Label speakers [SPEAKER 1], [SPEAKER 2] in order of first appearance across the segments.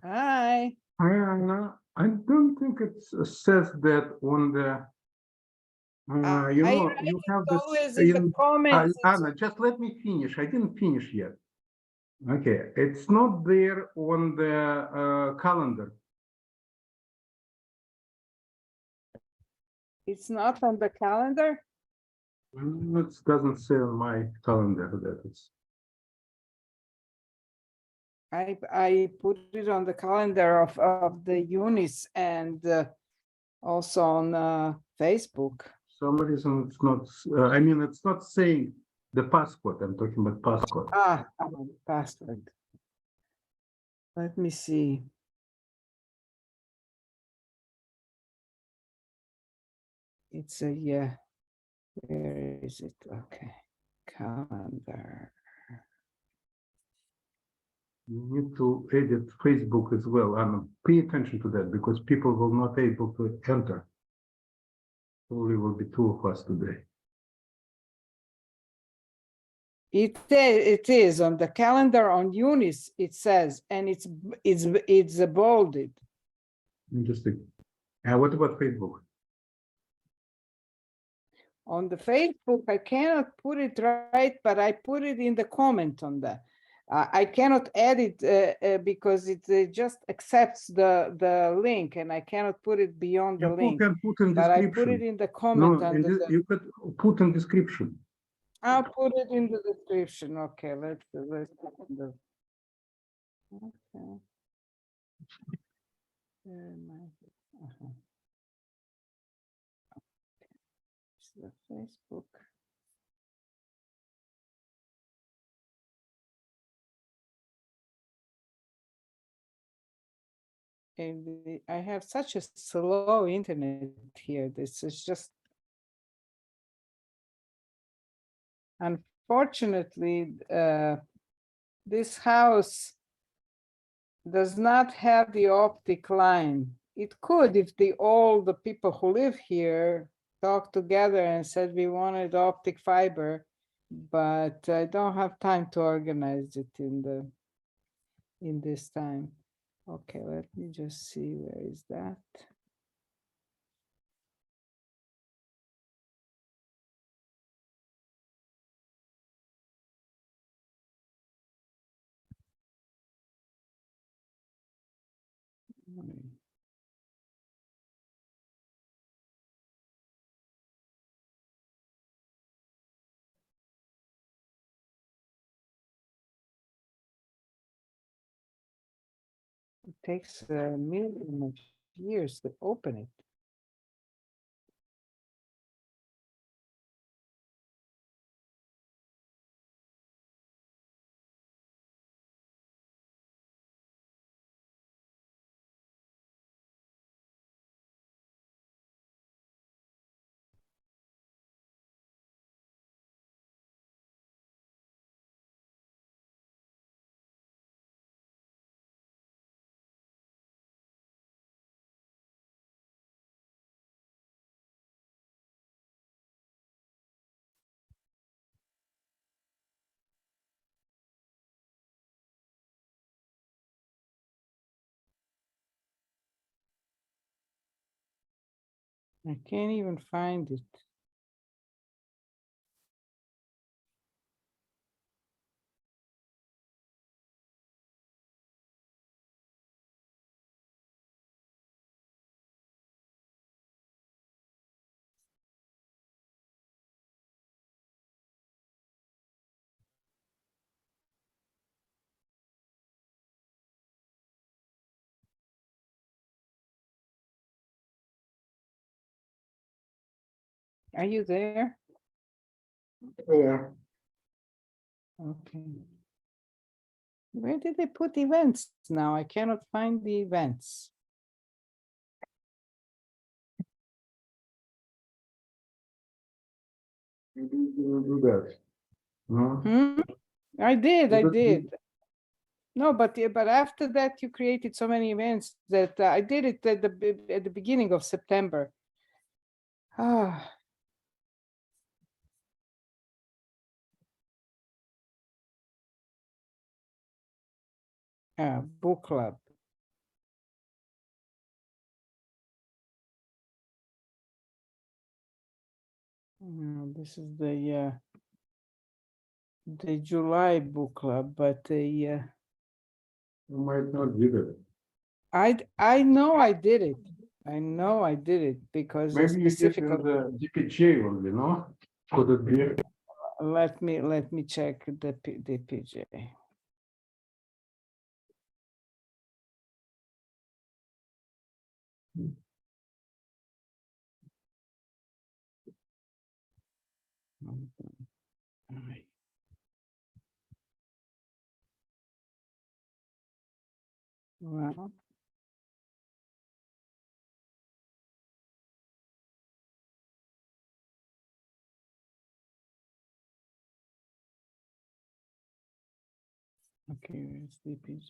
[SPEAKER 1] Hi.
[SPEAKER 2] Anna, I don't think it says that on the, you
[SPEAKER 1] I
[SPEAKER 2] know,
[SPEAKER 1] write
[SPEAKER 2] you
[SPEAKER 1] it
[SPEAKER 2] have this
[SPEAKER 1] always in the
[SPEAKER 2] in,
[SPEAKER 1] comments.
[SPEAKER 2] Anna, just let me finish. I didn't finish yet. Okay, it's not there on the calendar.
[SPEAKER 1] It's not on the calendar.
[SPEAKER 2] It doesn't say on my calendar that it's.
[SPEAKER 1] I put it on the calendar of the Eunice and also on Facebook.
[SPEAKER 2] Some reason it's not, I mean, it's not saying the passcode. I'm talking about passcode.
[SPEAKER 1] Password. Let me see. It's a, yeah. Where is it? Okay. Calendar.
[SPEAKER 2] You need to edit Facebook as well, and pay attention to that because people will not able to enter. Probably will be two of us today.
[SPEAKER 1] It is on the calendar on Eunice. It says, and it's bolded.
[SPEAKER 2] Interesting. And what about Facebook?
[SPEAKER 1] On the Facebook, I cannot put it right, but I put it in the comment on the. I cannot edit because it just accepts the link, and I cannot put it beyond the link.
[SPEAKER 2] You can put in
[SPEAKER 1] But I
[SPEAKER 2] description.
[SPEAKER 1] put it in the comment
[SPEAKER 2] No,
[SPEAKER 1] under the.
[SPEAKER 2] you could put in description.
[SPEAKER 1] I'll put it in the description. Okay, let's. Okay. It's the Facebook. And I have such a slow internet here. This is just. Unfortunately, this house does not have the optic line. It could if all the people who live here talked together and said we wanted optic fiber, but I don't have time to organize it in this time. Okay, let me just see, where is that? It takes a million of years to open it. I can't even find it. Are you there?
[SPEAKER 2] Yeah.
[SPEAKER 1] Okay. Where did they put events now? I cannot find the events.
[SPEAKER 2] You do that. No?
[SPEAKER 1] I did. No, but after that you created so many events that I did it at the beginning of September. Ah. Book club. This is the July book club, but
[SPEAKER 2] You might not get it.
[SPEAKER 1] I know I did it. I know I did it because
[SPEAKER 2] Maybe you did in
[SPEAKER 1] specifically.
[SPEAKER 2] the DPJ only, no? Could it be?
[SPEAKER 1] Let me check the PJ. Well, okay, where's DPJ?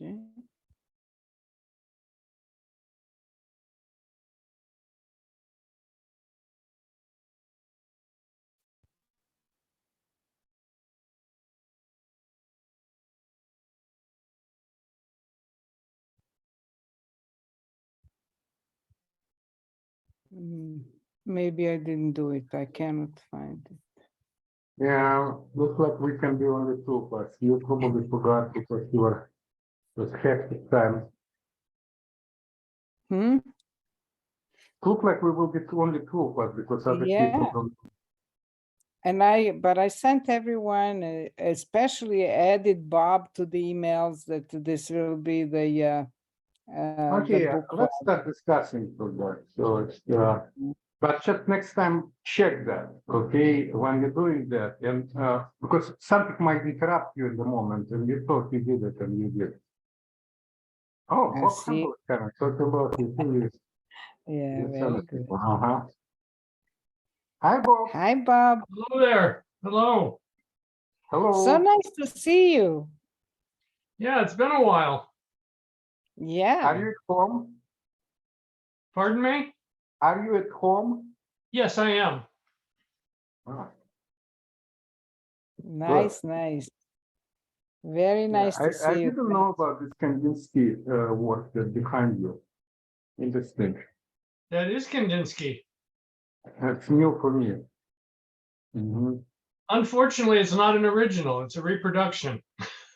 [SPEAKER 1] Maybe I didn't do it. I cannot find it.
[SPEAKER 2] Yeah, looks like we can be only two of us. You probably forgot because you were with hectic time. Look like we will be only two of us because other people don't.
[SPEAKER 1] And but I sent everyone, especially added Bob to the emails that this will be the
[SPEAKER 2] Okay,
[SPEAKER 1] book
[SPEAKER 2] let's start discussing for that. So it's but just next time check that, okay, when you're doing that, and because something might interrupt you in the moment, and you thought you did it, and you did. Oh,
[SPEAKER 1] I see.
[SPEAKER 2] Talk about it.
[SPEAKER 1] Yeah, very good.
[SPEAKER 2] Hi, Bob.
[SPEAKER 1] Hi, Bob.
[SPEAKER 3] Hello there. Hello.
[SPEAKER 2] Hello.
[SPEAKER 1] So nice to see you.
[SPEAKER 3] Yeah, it's been a while.
[SPEAKER 1] Yeah.
[SPEAKER 2] Are you at home?
[SPEAKER 3] Pardon me?
[SPEAKER 2] Are you at home?
[SPEAKER 3] Yes, I am.
[SPEAKER 2] Ah.
[SPEAKER 1] Nice, nice. Very nice to see
[SPEAKER 2] I
[SPEAKER 1] you.
[SPEAKER 2] didn't know about this Kandinsky work that's behind you. Interesting.
[SPEAKER 3] That is Kandinsky.
[SPEAKER 2] That's new for me.
[SPEAKER 3] Unfortunately, it's not an original. It's a reproduction.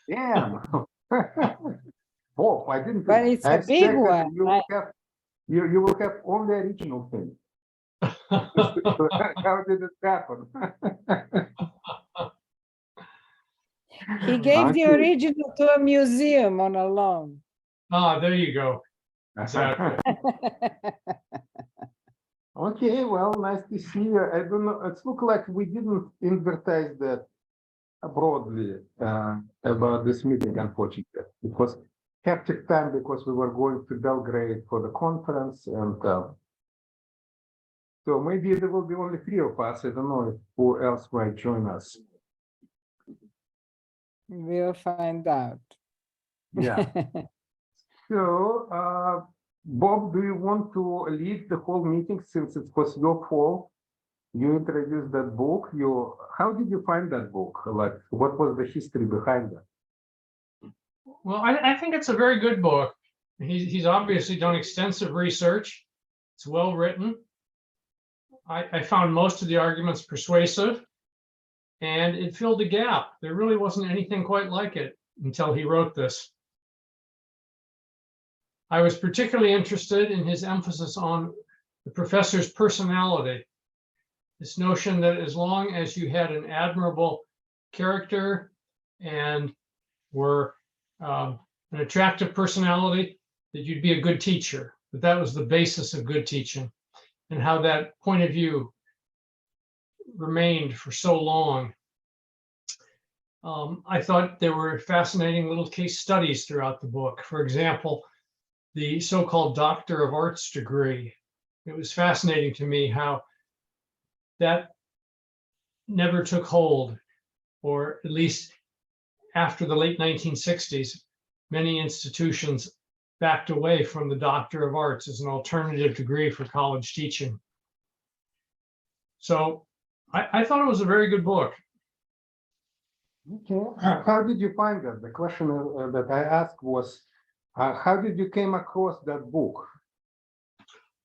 [SPEAKER 2] Yeah. Oh, I didn't.
[SPEAKER 1] But it's a big one.
[SPEAKER 2] You will have all the original thing. How did it happen?
[SPEAKER 1] He gave the original to a museum on a loan.
[SPEAKER 3] Ah, there you go. Exactly.
[SPEAKER 2] Okay, well, nice to see you. I don't know. It looks like we didn't advertise that broadly about this meeting, unfortunately. It was hectic time because we were going to Belgrade for the conference, and so maybe there will be only three of us. I don't know who else might join us.
[SPEAKER 1] We'll find out.
[SPEAKER 2] Yeah. So, Bob, do you want to lead the whole meeting since it was your fault? You introduced that book. How did you find that book? Like, what was the history behind it?
[SPEAKER 3] Well, I think it's a very good book. He's obviously done extensive research. It's well written. I found most of the arguments persuasive, and it filled a gap. There really wasn't anything quite like it until he wrote this. I was particularly interested in his emphasis on the professor's personality. This notion that as long as you had an admirable character and were an attractive personality, that you'd be a good teacher, that was the basis of good teaching, and how that point of view remained for so long. I thought there were fascinating little case studies throughout the book. For example, the so-called Doctor of Arts degree. It was fascinating to me how that never took hold, or at least after the late 1960s, many institutions backed away from the Doctor of Arts as an alternative degree for college teaching. So I thought it was a very good book.
[SPEAKER 2] Okay. How did you find that? The question that I asked was, how did you came across that book?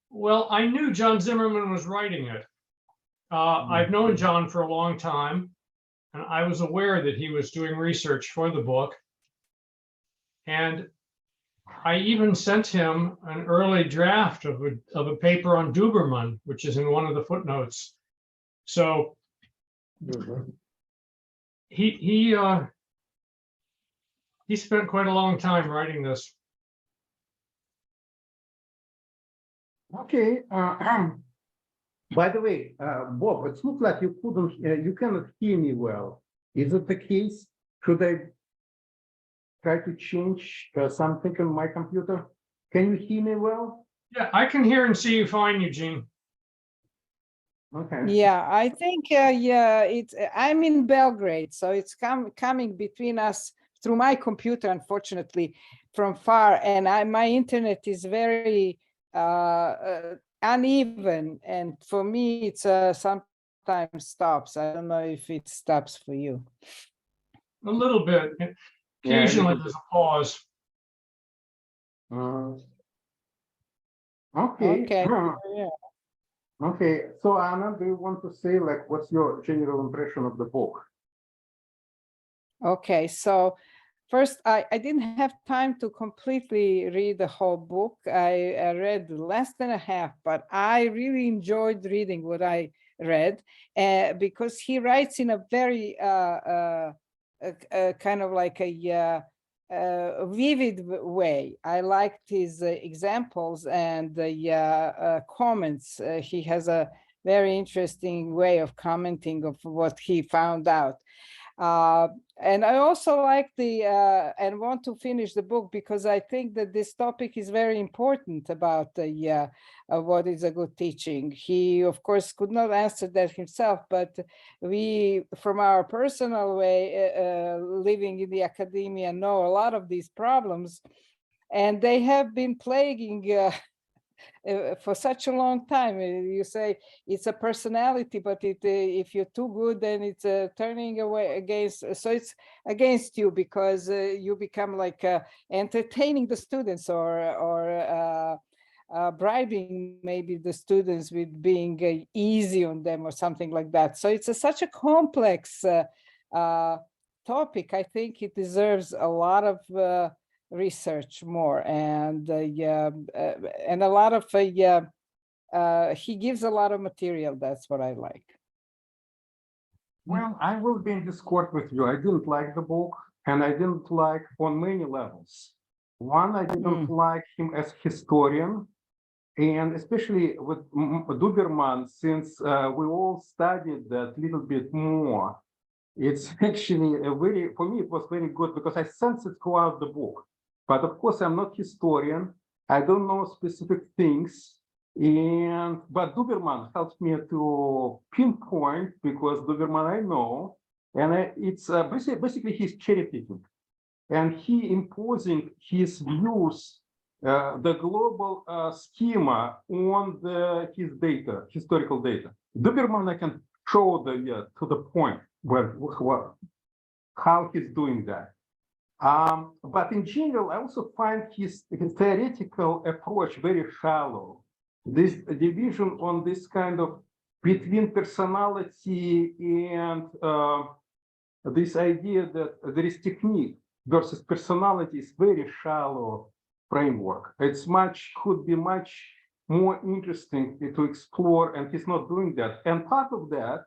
[SPEAKER 3] Well, I knew John Zimmerman was writing it. I've known John for a long time, and I was aware that he was doing research for the book. And I even sent him an early draft of a paper on Duberman, which is in one of the footnotes. So he spent quite a long time writing this.
[SPEAKER 2] Okay. By the way, Bob, it looks like you cannot hear me well. Is it the case? Should I try to change something on my computer? Can you hear me well?
[SPEAKER 3] Yeah, I can hear and see you fine, Eugene.
[SPEAKER 2] Okay.
[SPEAKER 1] Yeah, I think, yeah, I'm in Belgrade, so it's coming between us through my computer, unfortunately, from far, and my internet is very uneven, and for me, it's sometimes stops. I don't know if it stops for you.
[SPEAKER 3] A little bit. Occasionally, there's a pause.
[SPEAKER 2] Okay.
[SPEAKER 1] Okay. Yeah.
[SPEAKER 2] Okay. So Anna, do you want to say like what's your general impression of the book?
[SPEAKER 1] Okay, so first, I didn't have time to completely read the whole book. I read less than a half, but I really enjoyed reading what I read because he writes in a very kind of like a vivid way. I liked his examples and the comments. He has a very interesting way of commenting of what he found out. And I also like and want to finish the book because I think that this topic is very important about what is a good teaching. He, of course, could not answer that himself, but we, from our personal way, living in the academia, know a lot of these problems, and they have been plaguing for such a long time. You say it's a personality, but if you're too good, then it's turning away against. So it's against you because you become like entertaining the students or bribing maybe the students with being easy on them or something like that. So it's such a complex topic. I think it deserves a lot of research more and a lot of he gives a lot of material. That's what I like.
[SPEAKER 2] Well, I will be in discord with you. I didn't like the book, and I didn't like on many levels. One, I didn't like him as historian, and especially with Duberman, since we all studied that little bit more. It's actually for me, it was very good because I sense it throughout the book. But of course, I'm not historian. I don't know specific things. But Duberman helps me to pinpoint because Duberman I know, and it's basically he's cherry picking, and he imposing his views, the global schema on his data, historical data. Duberman I can show to the point how he's doing that. But in general, I also find his theoretical approach very shallow. This division on this kind of between personality and this idea that there is technique versus personality is very shallow framework. Could be much more interesting to explore, and he's not doing that. And part of that,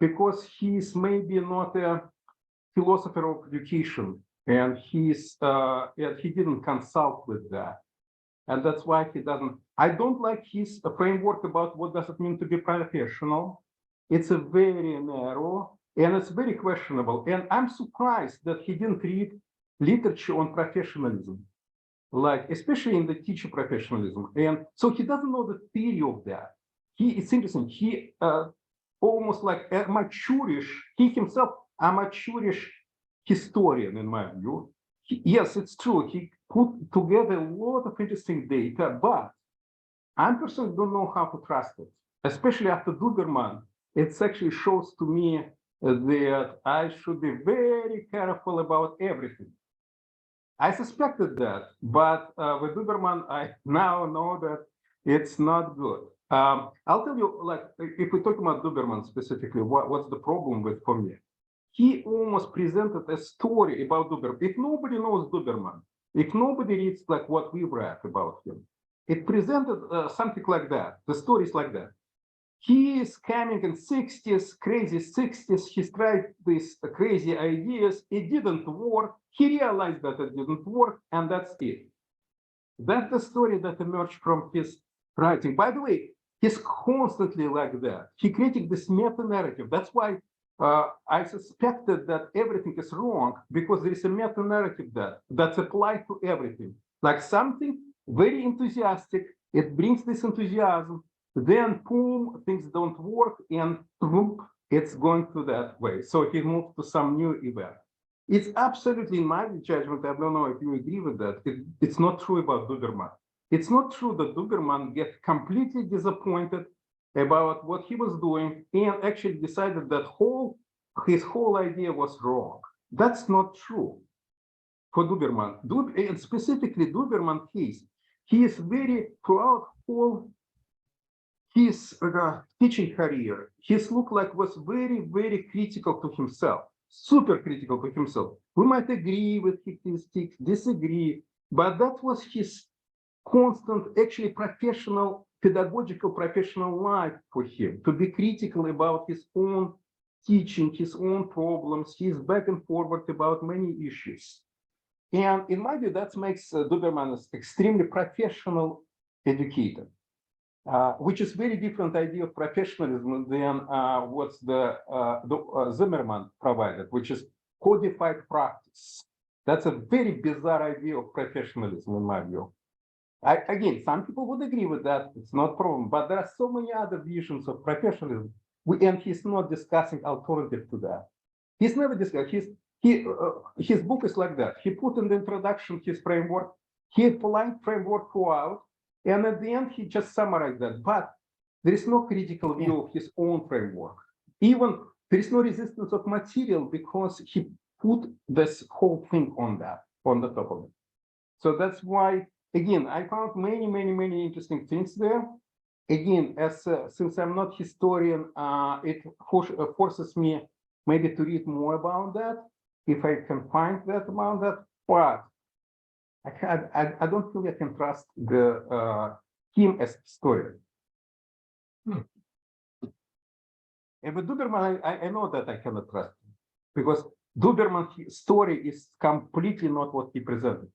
[SPEAKER 2] because he's maybe not a philosopher of education, and he didn't consult with that, and that's why he doesn't. I don't like his framework about what does it mean to be professional. It's a very narrow and it's very questionable. And I'm surprised that he didn't read literature on professionalism, like especially in the teacher professionalism. And so he doesn't know the theory of that. It's interesting. He almost like amateurish. He himself amateurish historian, in my view. Yes, it's true. He put together a lot of interesting data, but I personally don't know how to trust it, especially after Duberman. It actually shows to me that I should be very careful about everything. I suspected that, but with Zimmerman, I now know that it's not good. I'll tell you, like, if we talk about Duberman specifically, what's the problem with for me? He almost presented a story about Duberman. If nobody knows Duberman, if nobody reads like what we read about him, it presented something like that. The story is like that. He is coming in 60s, crazy 60s. He tried these crazy ideas. It didn't work. He realized that it didn't work, and that's it. That's the story that emerged from his writing. By the way, he's constantly like that. He created this meta-narrative. That's why I suspected that everything is wrong, because there is a meta-narrative that's applied to everything. Like something very enthusiastic, it brings this enthusiasm, then boom, things don't work, and boom, it's going to that way. So he moved to some new event. It's absolutely, in my judgment, I don't know if you agree with that, it's not true about Duberman. It's not true that Duberman gets completely disappointed about what he was doing and actually decided that his whole idea was wrong. That's not true for Duberman. And specifically Duberman case, he is very, throughout all his teaching career, his look like was very, very critical to himself, super critical to himself. We might agree with his takes, disagree, but that was his constant, actually professional, pedagogical professional life for him, to be critical about his own teaching, his own problems, his back and forward about many issues. And in my view, that makes Duberman an extremely professional educator, which is very different idea of professionalism than what's the Zimmerman provided, which is codified practice. That's a very bizarre idea of professionalism, in my view. Again, some people would agree with that. It's not a problem, but there are so many other visions of professionalism, and he's not discussing alternative to that. He's never discussed. His book is like that. He put in the introduction his framework. He applied framework throughout, and at the end he just summarized that. But there is no critical view of his own framework. Even there is no resistance of material, because he put this whole thing on the top of it. So that's why, again, I found many interesting things there. Again, since I'm not historian, it forces me maybe to read more about that, if I can find that about that. But I don't think I can trust him as historian. And with Duberman, I know that I cannot trust him, because Duberman's story is completely not what he presented.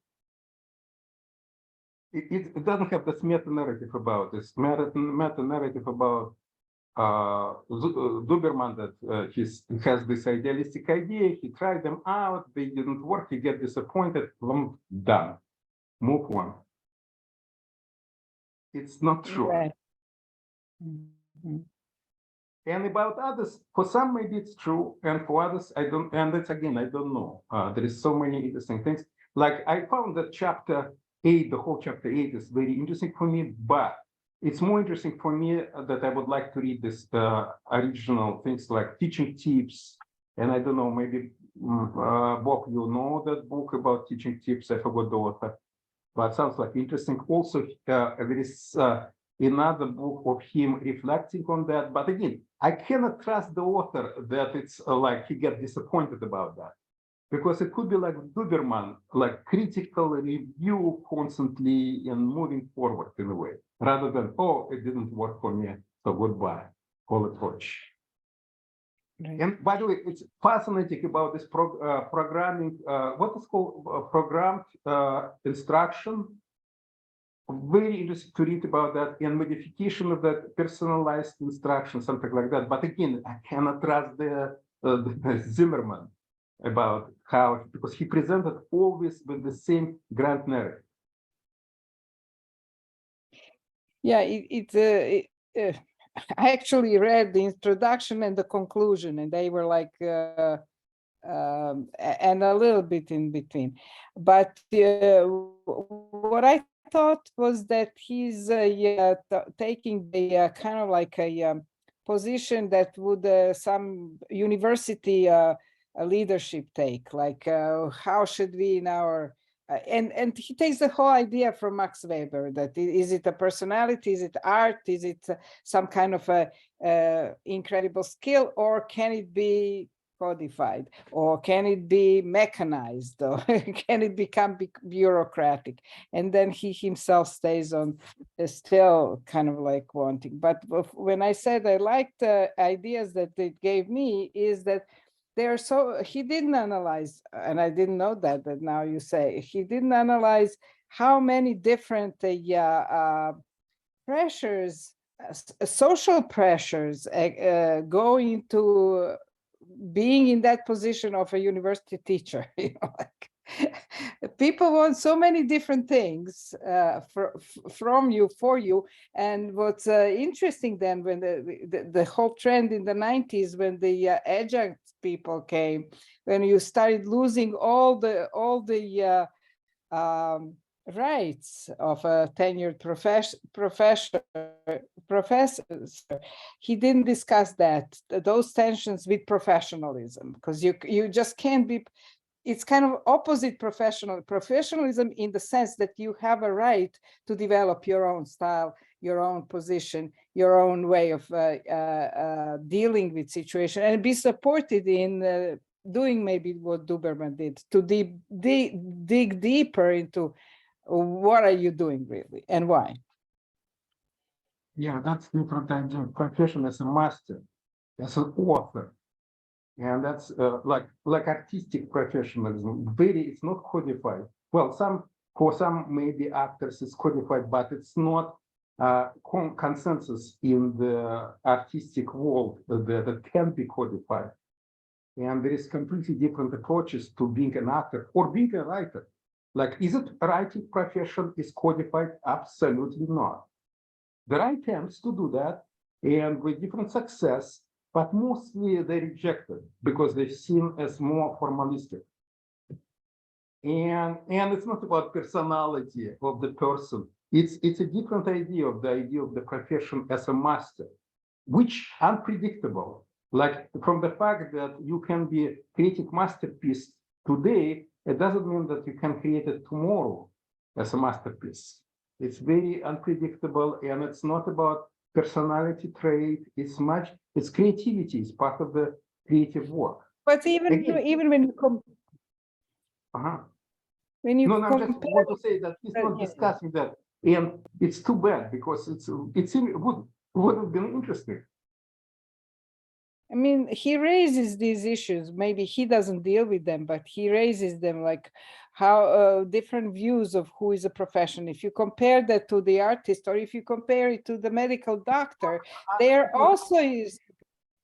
[SPEAKER 2] It doesn't have this meta-narrative about this meta-narrative about Duberman, that he has this idealistic idea, he tried them out, they didn't work, he get disappointed, done, move on. It's not true.
[SPEAKER 1] Right. Mm-hmm.
[SPEAKER 2] And about others, for some maybe it's true, and for others I don't, and that's again, I don't know. There is so many interesting things. Like I found that chapter 8, the whole chapter 8 is very interesting for me, but it's more interesting for me that I would like to read this original things like teaching tips. And I don't know, maybe Bob, you know that book about teaching tips. I forgot the author, but sounds like interesting. Also, there is another book of him reflecting on that. But again, I cannot trust the author that it's like he gets disappointed about that. Because it could be like Duberman, like critical review constantly and moving forward in a way, rather than, oh, it didn't work for me, so goodbye, call it watch. Right. And by the way, it's fascinating about this programming, what is called programmed instruction. Very interesting to read about that, and modification of that personalized instruction, something like that. But again, I cannot trust the Zimmerman about how, because he presented always with the same grand narrative.
[SPEAKER 1] Yeah, I actually read the introduction and the conclusion, and they were like, and a little bit in between. But what I thought was that he's taking the kind of like a position that would some university leadership take, like how should we in our and he takes the whole idea from Max Weber, that is it a personality, is it art, is it some kind of a incredible skill, or can it be codified, or can it be mechanized, or can it become bureaucratic? And then he himself stays on still kind of like wanting. But when I said I liked the ideas that it gave me, is that they're so, he didn't analyze, and I didn't know that, but now you say, he didn't analyze how many different pressures, social pressures go into being in that position of a university teacher. You know, like people want so many different things from you, for you. And what's interesting then, when the whole trend in the 90s, when the adjunct people came, when you started losing all the rights of a tenured professors, he didn't discuss those tensions with professionalism, because you just can't be. It's kind of opposite professionalism in the sense that you have a right to develop your own style, your own position, your own way of dealing with situation, and be supported in doing maybe what Duberman did, to dig deeper into what are you doing really and why.
[SPEAKER 2] Yeah, that's different idea. Profession as a master, as an author. And that's like artistic professionalism. It's not codified. Well, for some maybe actors it's codified, but it's not consensus in the artistic world that can be codified. And there is completely different approaches to being an actor or being a writer. Like, is it writing profession is codified? Absolutely not. There are attempts to do that, and with different success, but mostly they rejected because they're seen as more formalistic. And it's not about personality of the person. It's a different idea of the profession as a master, which unpredictable. Like, from the fact that you can be creating masterpiece today, it doesn't mean that you can create it tomorrow as a masterpiece. It's very unpredictable, and it's not about personality trait. It's creativity. It's part of the creative work.
[SPEAKER 1] But even when you when you
[SPEAKER 2] no, I just want to say that he's not discussing that, and it's too bad, because it would have been interesting.
[SPEAKER 1] I mean, he raises these issues. Maybe he doesn't deal with them, but he raises them, like how different views of who is a profession. If you compare that to the artist, or if you compare it to the medical doctor, there also is.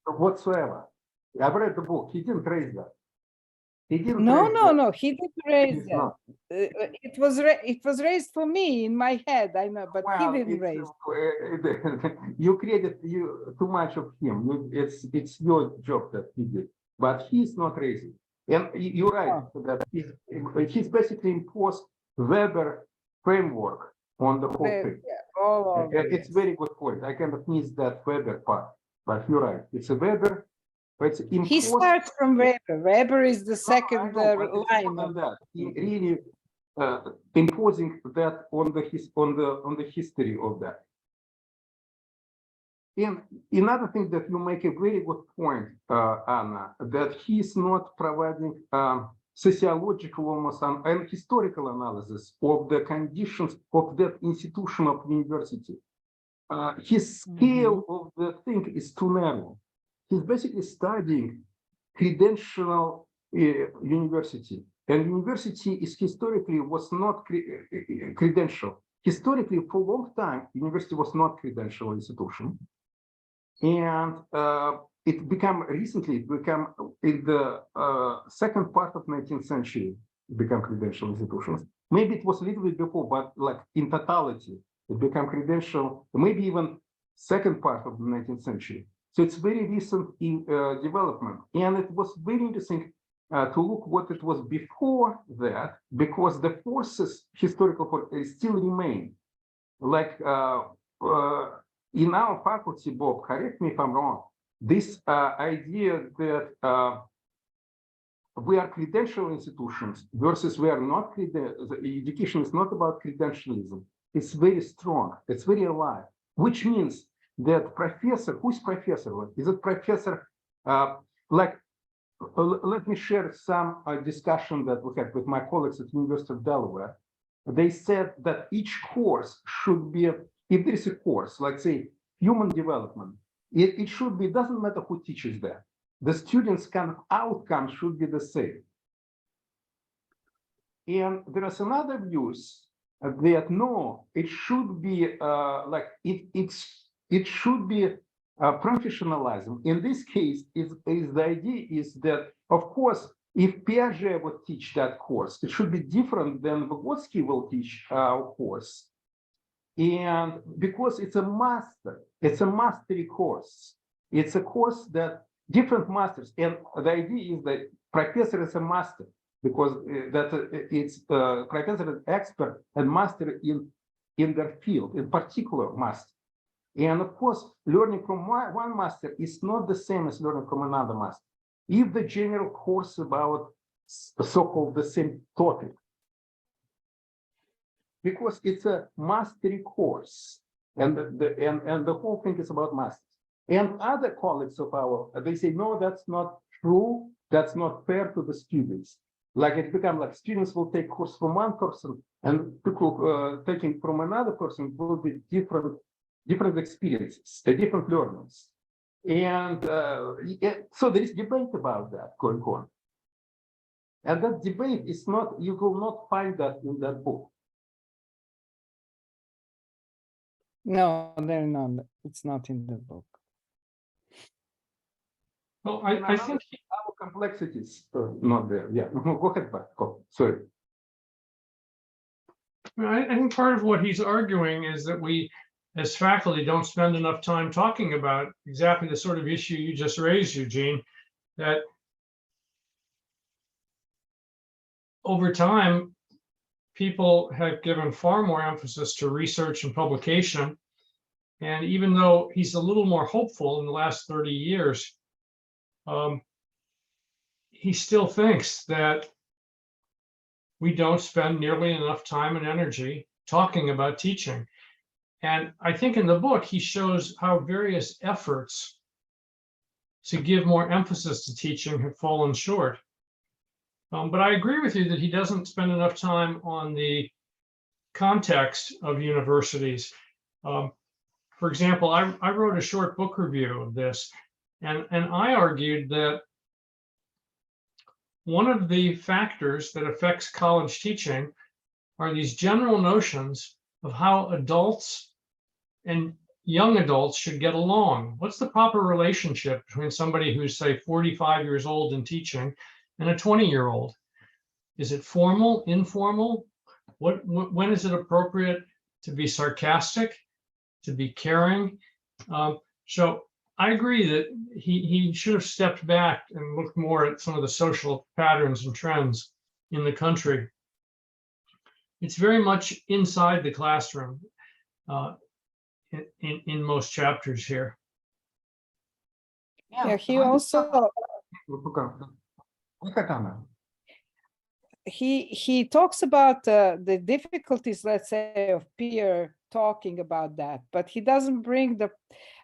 [SPEAKER 2] Whatsoever. I've read the book. He didn't raise that. He didn't.
[SPEAKER 1] No, he didn't raise that. It was raised for me in my head. I know, but he didn't raise.
[SPEAKER 2] You created too much of him. It's your job that he did, but he's not raising. And you're right that he's basically imposed Weber framework on the whole thing. Yeah, it's very good point. I kind of miss that Weber part, but you're right. It's a Weber.
[SPEAKER 1] He starts from Weber. Weber is the second line.
[SPEAKER 2] That. He really imposing that on the history of that. And another thing that you make a very good point, Anna, that he's not providing sociological almost and historical analysis of the conditions of that institution of university. His scale of the thing is too narrow. He's basically studying credential university, and university is historically was not credential. Historically, for a long time, university was not credential institution, and it became in the second part of 19th century, it became credential institutions. Maybe it was a little bit before, but like in totality, it became credential. Maybe even second part of the 19th century. So it's very recent in development, and it was very interesting to look what it was before that, because the forces, historical forces, still remain. Like in our faculty, Bob, correct me if I'm wrong, this idea that we are credential institutions versus we are not. The education is not about credentialism. It's very strong. It's very alive, which means that professor, who's professor? Is it professor? Let me share some discussion that we had with my colleagues at University of Delaware. They said that each course should be, if there is a course, like say human development, it should be, doesn't matter who teaches that. The students' kind of outcome should be the same. And there is another views that no, it should be it should be professionalism. In this case, the idea is that, of course, if Piaget would teach that course, it should be different than Vygotsky will teach our course. And because it's a mastery course. It's a course that different masters, and the idea is that professor is a master because it's professor is expert and master in their field, in particular master. And of course, learning from one master is not the same as learning from another master. If the general course about so-called the same topic, because it's a mastery course, and the whole thing is about masters. And other colleagues of ours, they say, no, that's not true. That's not fair to the students. Like it becomes like students will take course from one person, and people taking from another person will be different experiences, different learnings. And so there is debate about that going on. And that debate is not, you will not find that in that book.
[SPEAKER 1] No, they're not. It's not in the book.
[SPEAKER 3] Well, I think
[SPEAKER 2] our complexities are not there. Yeah, go ahead, Bart. Sorry.
[SPEAKER 3] I think part of what he's arguing is that we, as faculty, don't spend enough time talking about exactly the sort of issue you just raised, Eugene, that over time, people have given far more emphasis to research and publication. And even though he's a little more hopeful in the last 30 years, he still thinks that we don't spend nearly enough time and energy talking about teaching. And I think in the book, he shows how various efforts to give more emphasis to teaching have fallen short. But I agree with you that he doesn't spend enough time on the context of universities. For example, I wrote a short book review of this, and I argued that one of the factors that affects college teaching are these general notions of how adults and young adults should get along. What's the proper relationship between somebody who's, say, 45 years old and teaching and a 20-year-old? Is it formal, informal? When is it appropriate to be sarcastic, to be caring? So I agree that he should have stepped back and looked more at some of the social patterns and trends in the country. It's very much inside the classroom in most chapters here.
[SPEAKER 1] Yeah, he also he talks about the difficulties, let's say, of peer talking about that, but he doesn't bring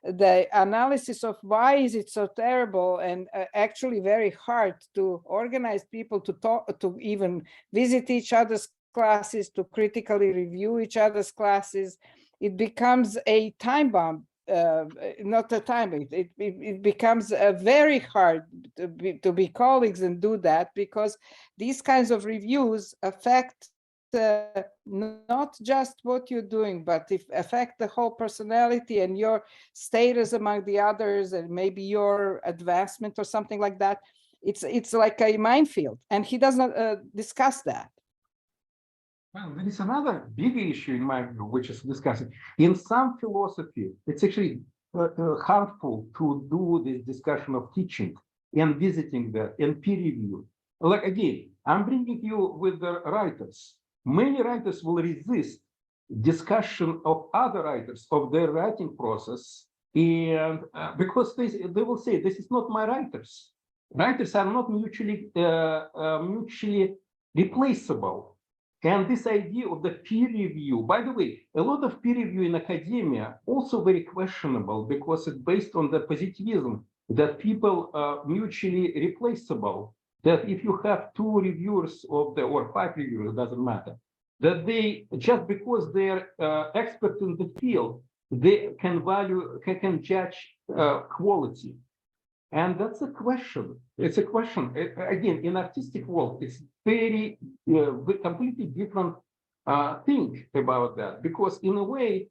[SPEAKER 1] the analysis of why is it so terrible and actually very hard to organize people to talk, to even visit each other's classes, to critically review each other's classes. It becomes a time bomb. Not a time, it becomes very hard to be colleagues and do that, because these kinds of reviews affect not just what you're doing, but affect the whole personality and your status among the others, and maybe your advancement or something like that. It's like a minefield, and he doesn't discuss that.
[SPEAKER 2] Well, there is another big issue in my view, which is discussing. In some philosophy, it's actually harmful to do this discussion of teaching and visiting that and peer review. Like again, I'm bringing you with the writers. Many writers will resist discussion of other writers of their writing process, and because they will say, this is not my writers. Writers are not mutually replaceable. And this idea of the peer review, by the way, a lot of peer review in academia also very questionable because it's based on the positivism that people are mutually replaceable. That if you have 2 reviewers of the, or 5 reviewers, doesn't matter, that they, just because they're experts in the field, they can judge quality. And that's a question. It's a question. Again, in artistic world, it's very completely different thing about that. Because in a way,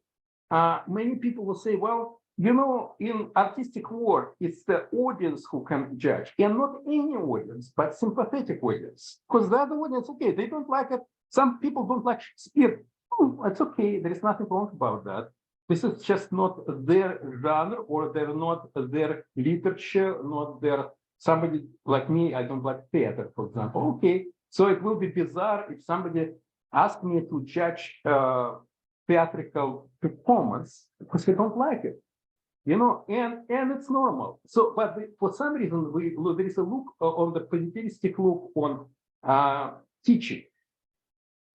[SPEAKER 2] many people will say, well, you know, in artistic work, it's the audience who can judge, and not any audience, but sympathetic audience. Because the other audience, okay, they don't like it. Some people don't like Shakespeare. Oh, it's okay. There is nothing wrong about that. This is just not their genre, or they're not their literature, not their, somebody like me, I don't like theater, for example. Okay, so it will be bizarre if somebody asked me to judge theatrical performance because they don't like it, you know, and it's normal. So, but for some reason, there is a look on the positivistic look on teaching.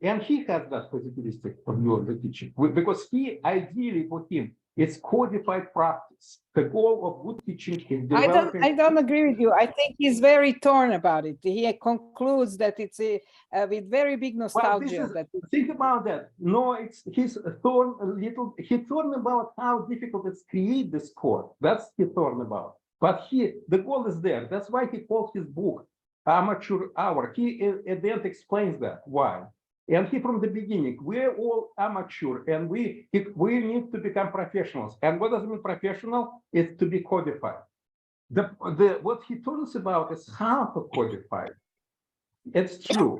[SPEAKER 2] And he has that positivistic view of the teaching, because he, ideally for him, it's codified practice. The goal of good teaching is developing.
[SPEAKER 1] I don't agree with you. I think he's very torn about it. He concludes that it's with very big nostalgia.
[SPEAKER 2] Think about that. No, he's torn a little. He torn about how difficult it's create this core. That's he torn about. But the goal is there. That's why he called his book Amateur Hour. He at the end explains that why. And he, from the beginning, we're all amateur, and we need to become professionals. And what does it mean professional? It's to be codified. What he told us about is how to codify. It's true.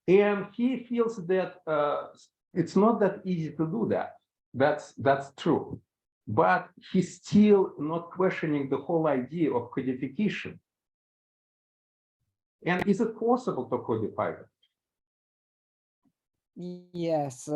[SPEAKER 2] And he feels that it's not that easy to do that. That's true. But he's still not questioning the whole idea of codification. And is it possible to codify it?
[SPEAKER 1] Yes.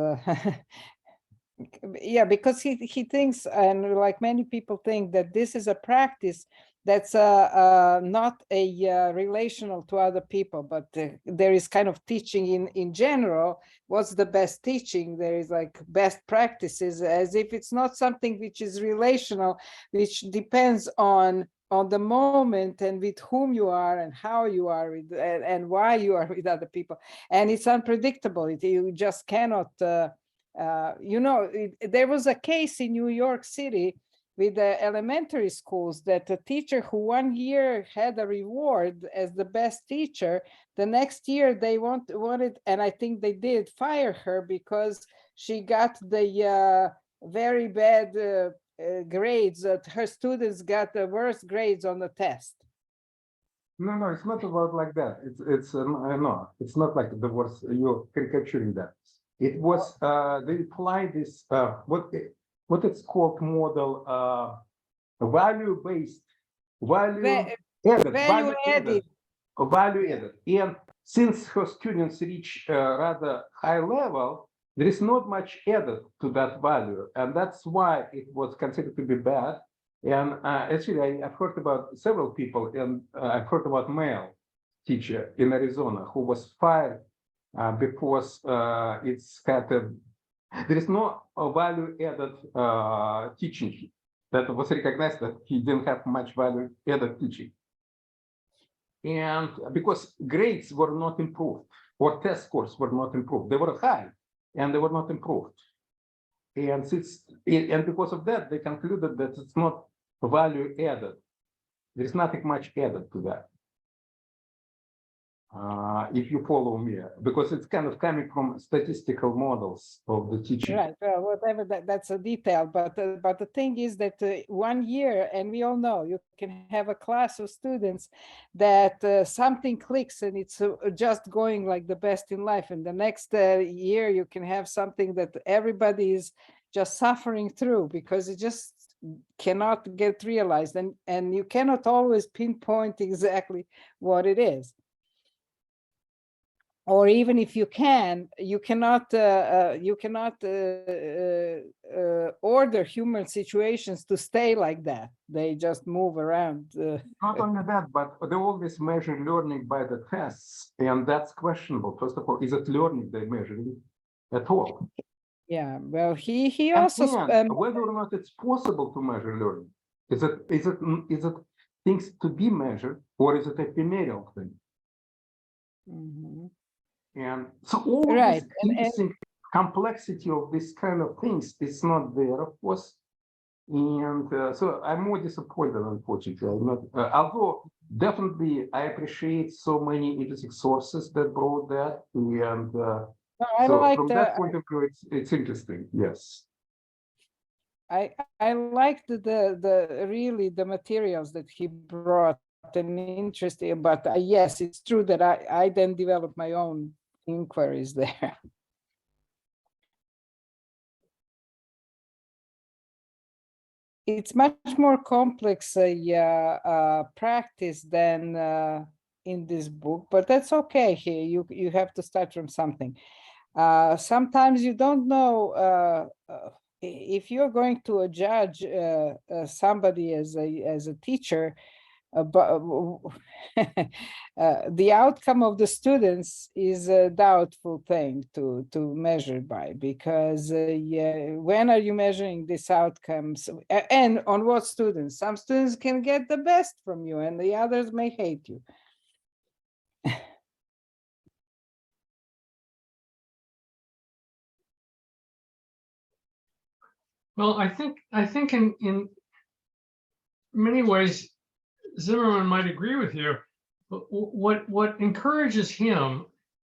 [SPEAKER 1] Yeah, because he thinks, and like many people think, that this is a practice that's not a relational to other people, but there is kind of teaching in general. What's the best teaching? There is like best practices, as if it's not something which is relational, which depends on the moment and with whom you are and how you are with, and why you are with other people. And it's unpredictable. You just cannot, you know, there was a case in New York City with the elementary schools that a teacher who 1 year had a reward as the best teacher, the next year they wanted, and I think they did, fire her because she got the very bad grades, that her students got the worst grades on the test.
[SPEAKER 2] No, it's not about like that. No, it's not like the worst. You're caricaturing that. It was they applied this what it's called model value-based value added. And since her students reach rather high level, there is not much added to that value, and that's why it was considered to be bad. And actually, I've heard about several people, and I've heard about male teacher in Arizona who was fired because it's kind of, there is no value added teaching that was recognized that he didn't have much value added teaching. And because grades were not improved, or test scores were not improved, they were high and they were not improved. And because of that, they concluded that it's not value added. There's nothing much added to that. If you follow me, because it's kind of coming from statistical models of the teaching.
[SPEAKER 1] Right, well, whatever, that's a detail, but the thing is that 1 year, and we all know, you can have a class of students that something clicks and it's just going like the best in life, and the next year you can have something that everybody is just suffering through because it just cannot get realized, and you cannot always pinpoint exactly what it is. or even if you can, you cannot order human situations to stay like that. They just move around.
[SPEAKER 2] Not only that, but they always measure learning by the tests, and that's questionable. First of all, is it learning they measuring at all?
[SPEAKER 1] Yeah, well, he
[SPEAKER 2] And
[SPEAKER 1] also
[SPEAKER 2] whether or not it's possible to measure learning, is it things to be measured, or is it a ephemeral thing?
[SPEAKER 1] mhm.
[SPEAKER 2] And so all of
[SPEAKER 1] Right,
[SPEAKER 2] this interesting complexity of these kind of things is not there, of course. And so I'm more disappointed, unfortunately. I'm not, although definitely I appreciate so many interesting sources that brought that. And
[SPEAKER 1] no, I
[SPEAKER 2] so
[SPEAKER 1] liked
[SPEAKER 2] from that point of view, it's interesting. Yes.
[SPEAKER 1] I liked the really the materials that he brought and interesting, but yes, it's true that I then developed my own inquiries there. It's much more complex practice than in this book, but that's okay. Here, you have to start from something. Sometimes you don't know if you're going to judge somebody as a teacher, but the outcome of the students is a doubtful thing to measure by, because yeah, when are you measuring these outcomes, and on what students? Some students can get the best from you and the others may hate you.
[SPEAKER 3] Well, I think in many ways, Zimmerman might agree with you, but what encourages him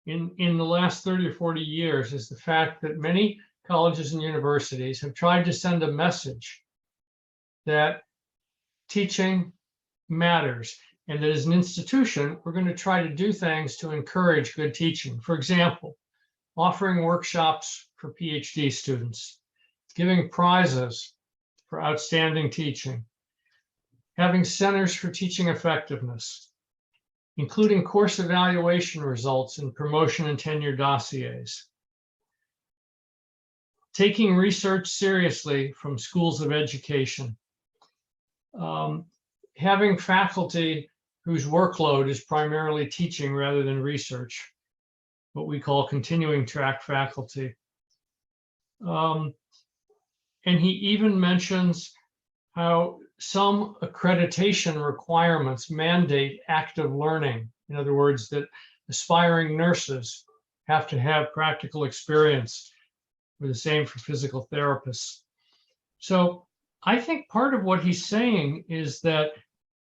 [SPEAKER 3] in the last 30 or 40 years is the fact that many colleges and universities have tried to send a message that teaching matters, and that as an institution, we're going to try to do things to encourage good teaching. For example, offering workshops for PhD students, giving prizes for outstanding teaching, having centers for teaching effectiveness, including course evaluation results in promotion and tenure dossiers, taking research seriously from schools of education, having faculty whose workload is primarily teaching rather than research, what we call continuing track faculty. And he even mentions how some accreditation requirements mandate active learning. In other words, that aspiring nurses have to have practical experience, or the same for physical therapists. So I think part of what he's saying is that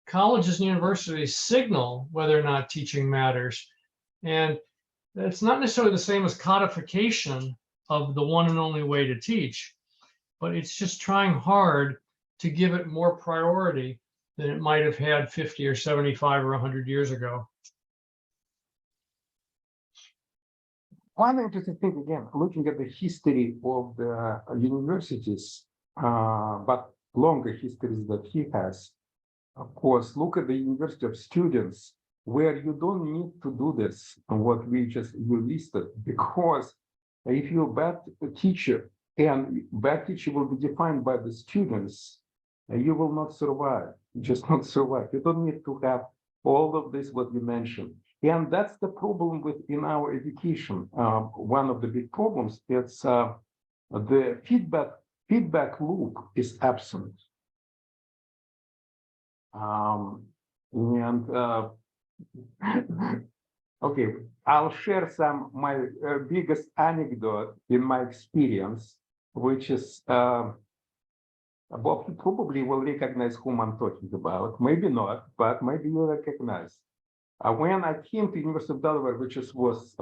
[SPEAKER 3] colleges and universities signal whether or not teaching matters. And it's not necessarily the same as codification of the one and only way to teach, but it's just trying hard to give it more priority than it might have had 50 or 75 or 100 years ago.
[SPEAKER 2] One interesting thing, again, looking at the history of the universities, but longer histories that he has, of course, look at the University of Students, where you don't need to do this, what you listed, because if you're a bad teacher, and bad teacher will be defined by the students, you will not survive, just not survive. You don't need to have all of this, what you mentioned. And that's the problem in our education. One of the big problems is the feedback loop is absent. Okay, I'll share my biggest anecdote in my experience, which is Bob probably will recognize whom I'm talking about. Maybe not, but maybe you recognize. When I came to University of Delaware, which was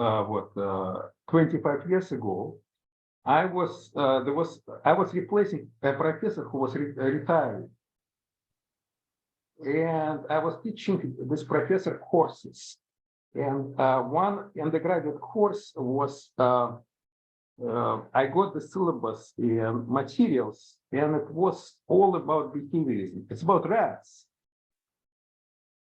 [SPEAKER 2] 25 years ago, I was replacing a professor who was retiring. And I was teaching this professor courses. And one undergraduate course was, I got the syllabus and materials, and it was all about behaviorism. It's about rats.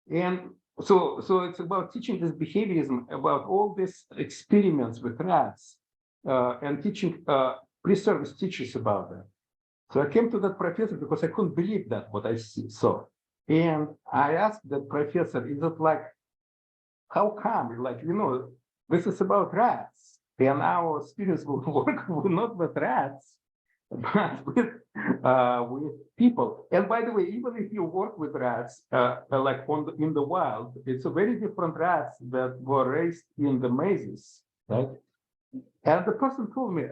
[SPEAKER 2] And so it's about teaching this behaviorism, about all these experiments with rats, and teaching pre-service teachers about that. So I came to that professor because I couldn't believe that what I saw. And I asked that professor, is it like, how come? Like, this is about rats. And our students will work not with rats, but with people. And by the way, even if you work with rats, like in the wild, it's a very different rats that were raised in the mazes, right? And the person told me,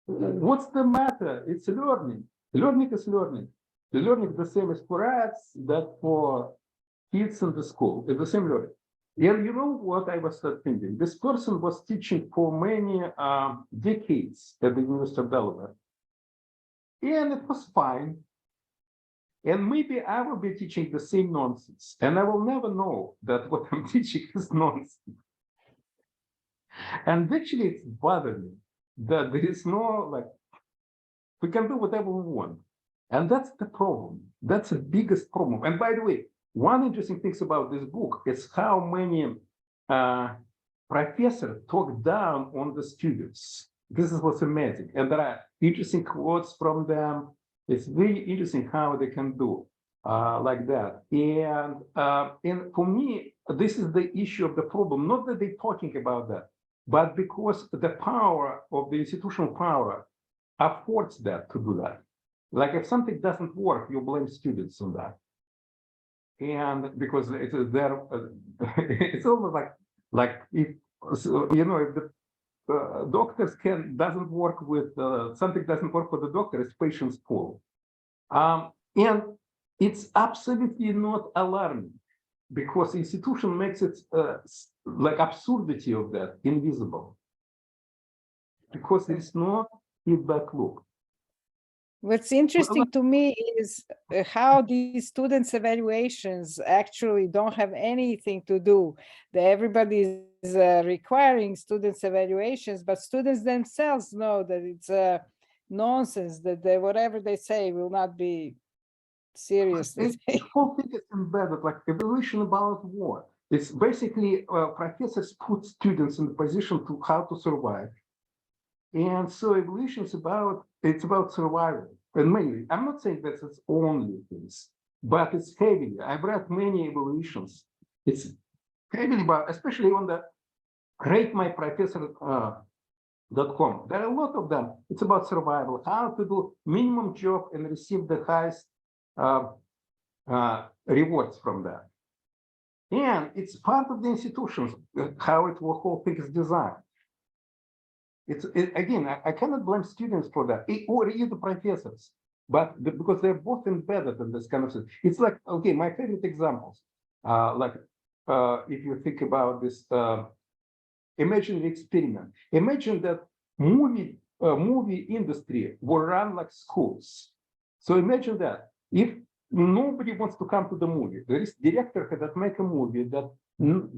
[SPEAKER 2] what's the matter? It's learning. Learning is learning. The learning is the same as for rats that for kids in the school. It's the same learning. And you know what I was thinking? This person was teaching for many decades at the University of Delaware. And it was fine. And maybe I will be teaching the same nonsense. And I will never know that what I'm teaching is nonsense. And actually, it's bothering me that there is no, like, we can do whatever we want. And that's the problem. That's the biggest problem. And by the way, one interesting thing about this book is how many professors talk down on the students. This is what's amazing. And there are interesting quotes from them. It's very interesting how they can do like that. And for me, this is the issue of the problem. Not that they're talking about that, but because the power of the institutional power affords that to do that. Like if something doesn't work, you blame students on that. And because it's it's almost like if if the doctors doesn't work with something doesn't work for the doctor, it's patient's fault. And it's absolutely not alarming because institution makes it like absurdity of that invisible because there is no feedback loop.
[SPEAKER 1] What's interesting to me is how these students' evaluations actually don't have anything to do. Everybody is requiring students' evaluations, but students themselves know that it's nonsense, that whatever they say will not be seriously taken.
[SPEAKER 2] The whole thing is embedded, like evaluation about what? It's basically professors put students in the position to how to survive. And so evolution is about survival. And mainly, I'm not saying that it's only this, but it's heavily. I've read many evolutions. It's heavily about, especially on the ratemyprofessor.com. There are a lot of them. It's about survival, how to do minimum job and receive the highest rewards from that. And it's part of the institutions, how the whole thing is designed. Again, I cannot blame students for that, or either professors, but because they're both embedded in this kind of thing. It's like, okay, my favorite examples, if you think about this imaginary experiment. Imagine that movie industry will run like schools. So imagine that if nobody wants to come to the movie, there is director that make a movie that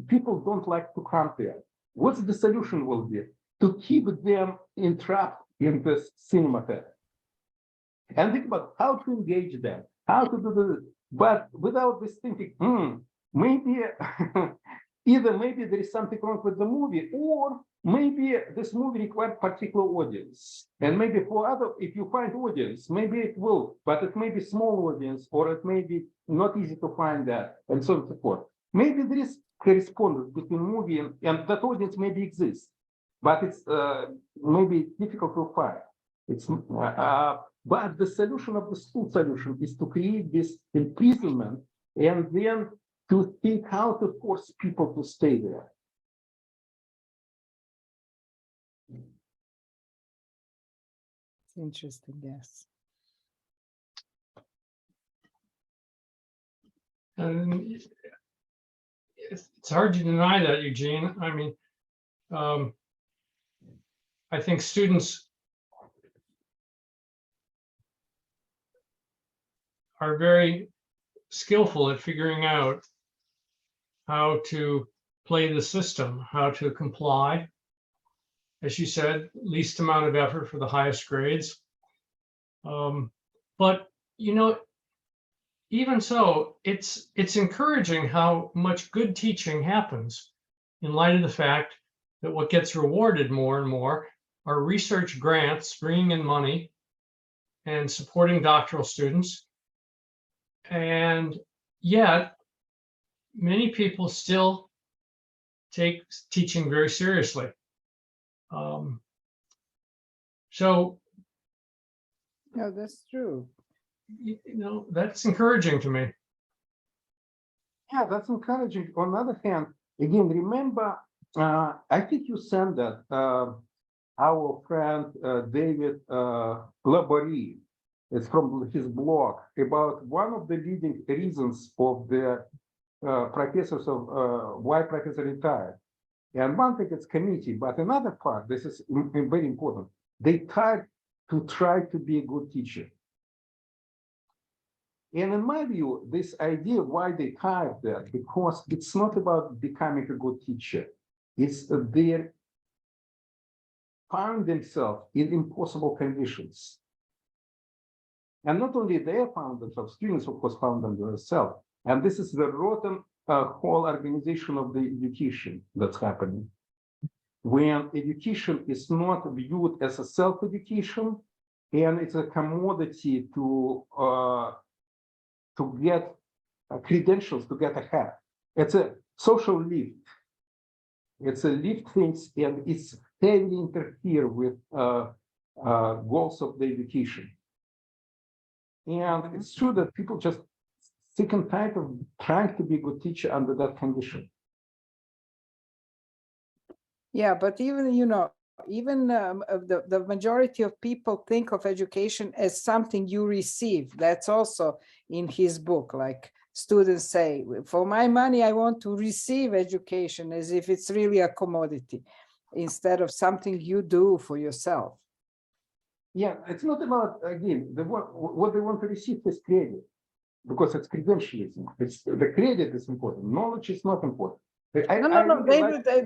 [SPEAKER 2] people don't like to come there. What's the solution will be? To keep them entrapped in this cinema theater. And think about how to engage them, how to do this, but without this thinking, maybe either maybe there is something wrong with the movie, or maybe this movie requires particular audience. And maybe for other, if you find audience, maybe it will, but it may be small audience, or it may be not easy to find that, and so on and so forth. Maybe there is correspondence between movie and that audience maybe exists. But it's maybe difficult to find. It's but the solution of the school solution is to create this imprisonment and then to think how to force people to stay there.
[SPEAKER 1] It's interesting, yes.
[SPEAKER 3] And it's hard to deny that, Eugene. I mean, I think students are very skillful at figuring out how to play the system, how to comply. As you said, least amount of effort for the highest grades. But, even so, it's encouraging how much good teaching happens in light of the fact that what gets rewarded more and more are research grants bringing in money and supporting doctoral students. And yet, many people still take teaching very seriously. So,
[SPEAKER 1] No, that's true.
[SPEAKER 3] that's encouraging to me.
[SPEAKER 2] Yeah, that's encouraging. On the other hand, again, remember, I think you sent that our friend David Laborie. It's from his blog about one of the leading reasons of the professors of why professor retired. And one thing it's committee, but another part, this is very important. They tried to be a good teacher. And in my view, this idea why they tired that, because it's not about becoming a good teacher. It's they found themselves in impossible conditions. And not only they found themselves, students of course found themselves. And this is the rotten whole organization of the education that's happening. When education is not viewed as a self-education, and it's a commodity to get credentials, to get ahead. It's a social lift. It's a lift things, and it's heavily interfere with goals of the education. And it's true that people just sick and tired of trying to be a good teacher under that condition.
[SPEAKER 1] Yeah, but even, even the majority of people think of education as something you receive. That's also in his book. Like students say, for my money, I want to receive education, as if it's really a commodity instead of something you do for yourself.
[SPEAKER 2] Yeah, it's not about, again, what they want to receive is credit, because it's credentialism. It's the credit is important. Knowledge is not important.
[SPEAKER 1] No.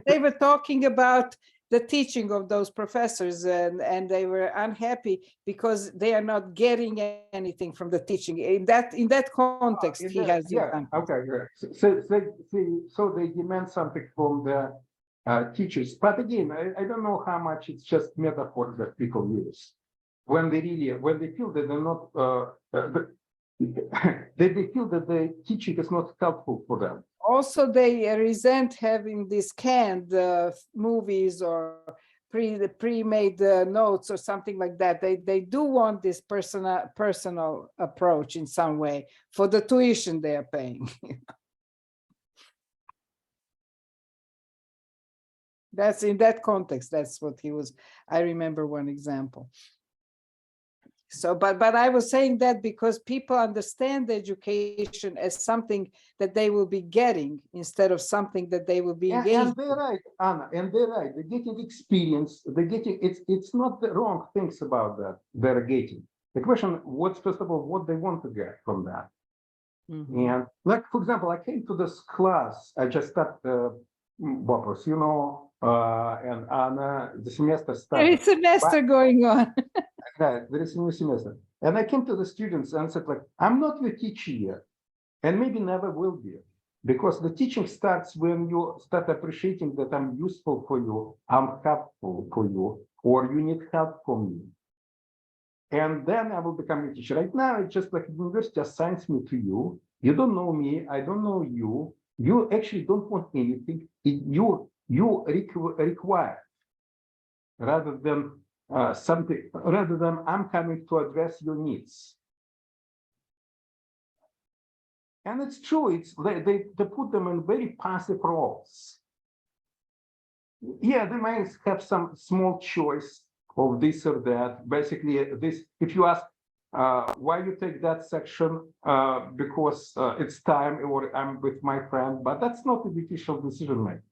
[SPEAKER 1] They were talking about the teaching of those professors, and they were unhappy because they are not getting anything from the teaching. In that context, he has.
[SPEAKER 2] Yeah. Okay. So they demand something from the teachers. But again, I don't know how much it's just metaphor that people use when they feel that they're not. They feel that the teaching is not helpful for them.
[SPEAKER 1] Also, they resent having these canned movies or pre-made notes or something like that. They do want this personal approach in some way for the tuition they are paying. That's in that context. That's what he was. I remember one example. So, but I was saying that because people understand the education as something that they will be getting instead of something that they will be engaged.
[SPEAKER 2] And they're right, Anna, and they're right. They're getting experience. They're getting, it's not the wrong things about that they're getting. The question, first of all, what they want to get from that. Mm-hmm. And like, for example, I came to this class, I just started, Bopos, and Anna, the semester started.
[SPEAKER 1] There is a semester going on.
[SPEAKER 2] Right, there is a new semester. And I came to the students and said, like, I'm not your teacher yet, and maybe never will be, because the teaching starts when you start appreciating that I'm useful for you, I'm helpful for you, or you need help from me. And then I will become a teacher. Right now, it's just like the university assigns me to you. You don't know me, I don't know you. You actually don't want anything. You require, rather than rather than I'm coming to address your needs. And it's true, they put them in very passive roles. Yeah, they might have some small choice of this or that. Basically, this, if you ask why you take that section, because it's time, or I'm with my friend, but that's not the judicial decision making.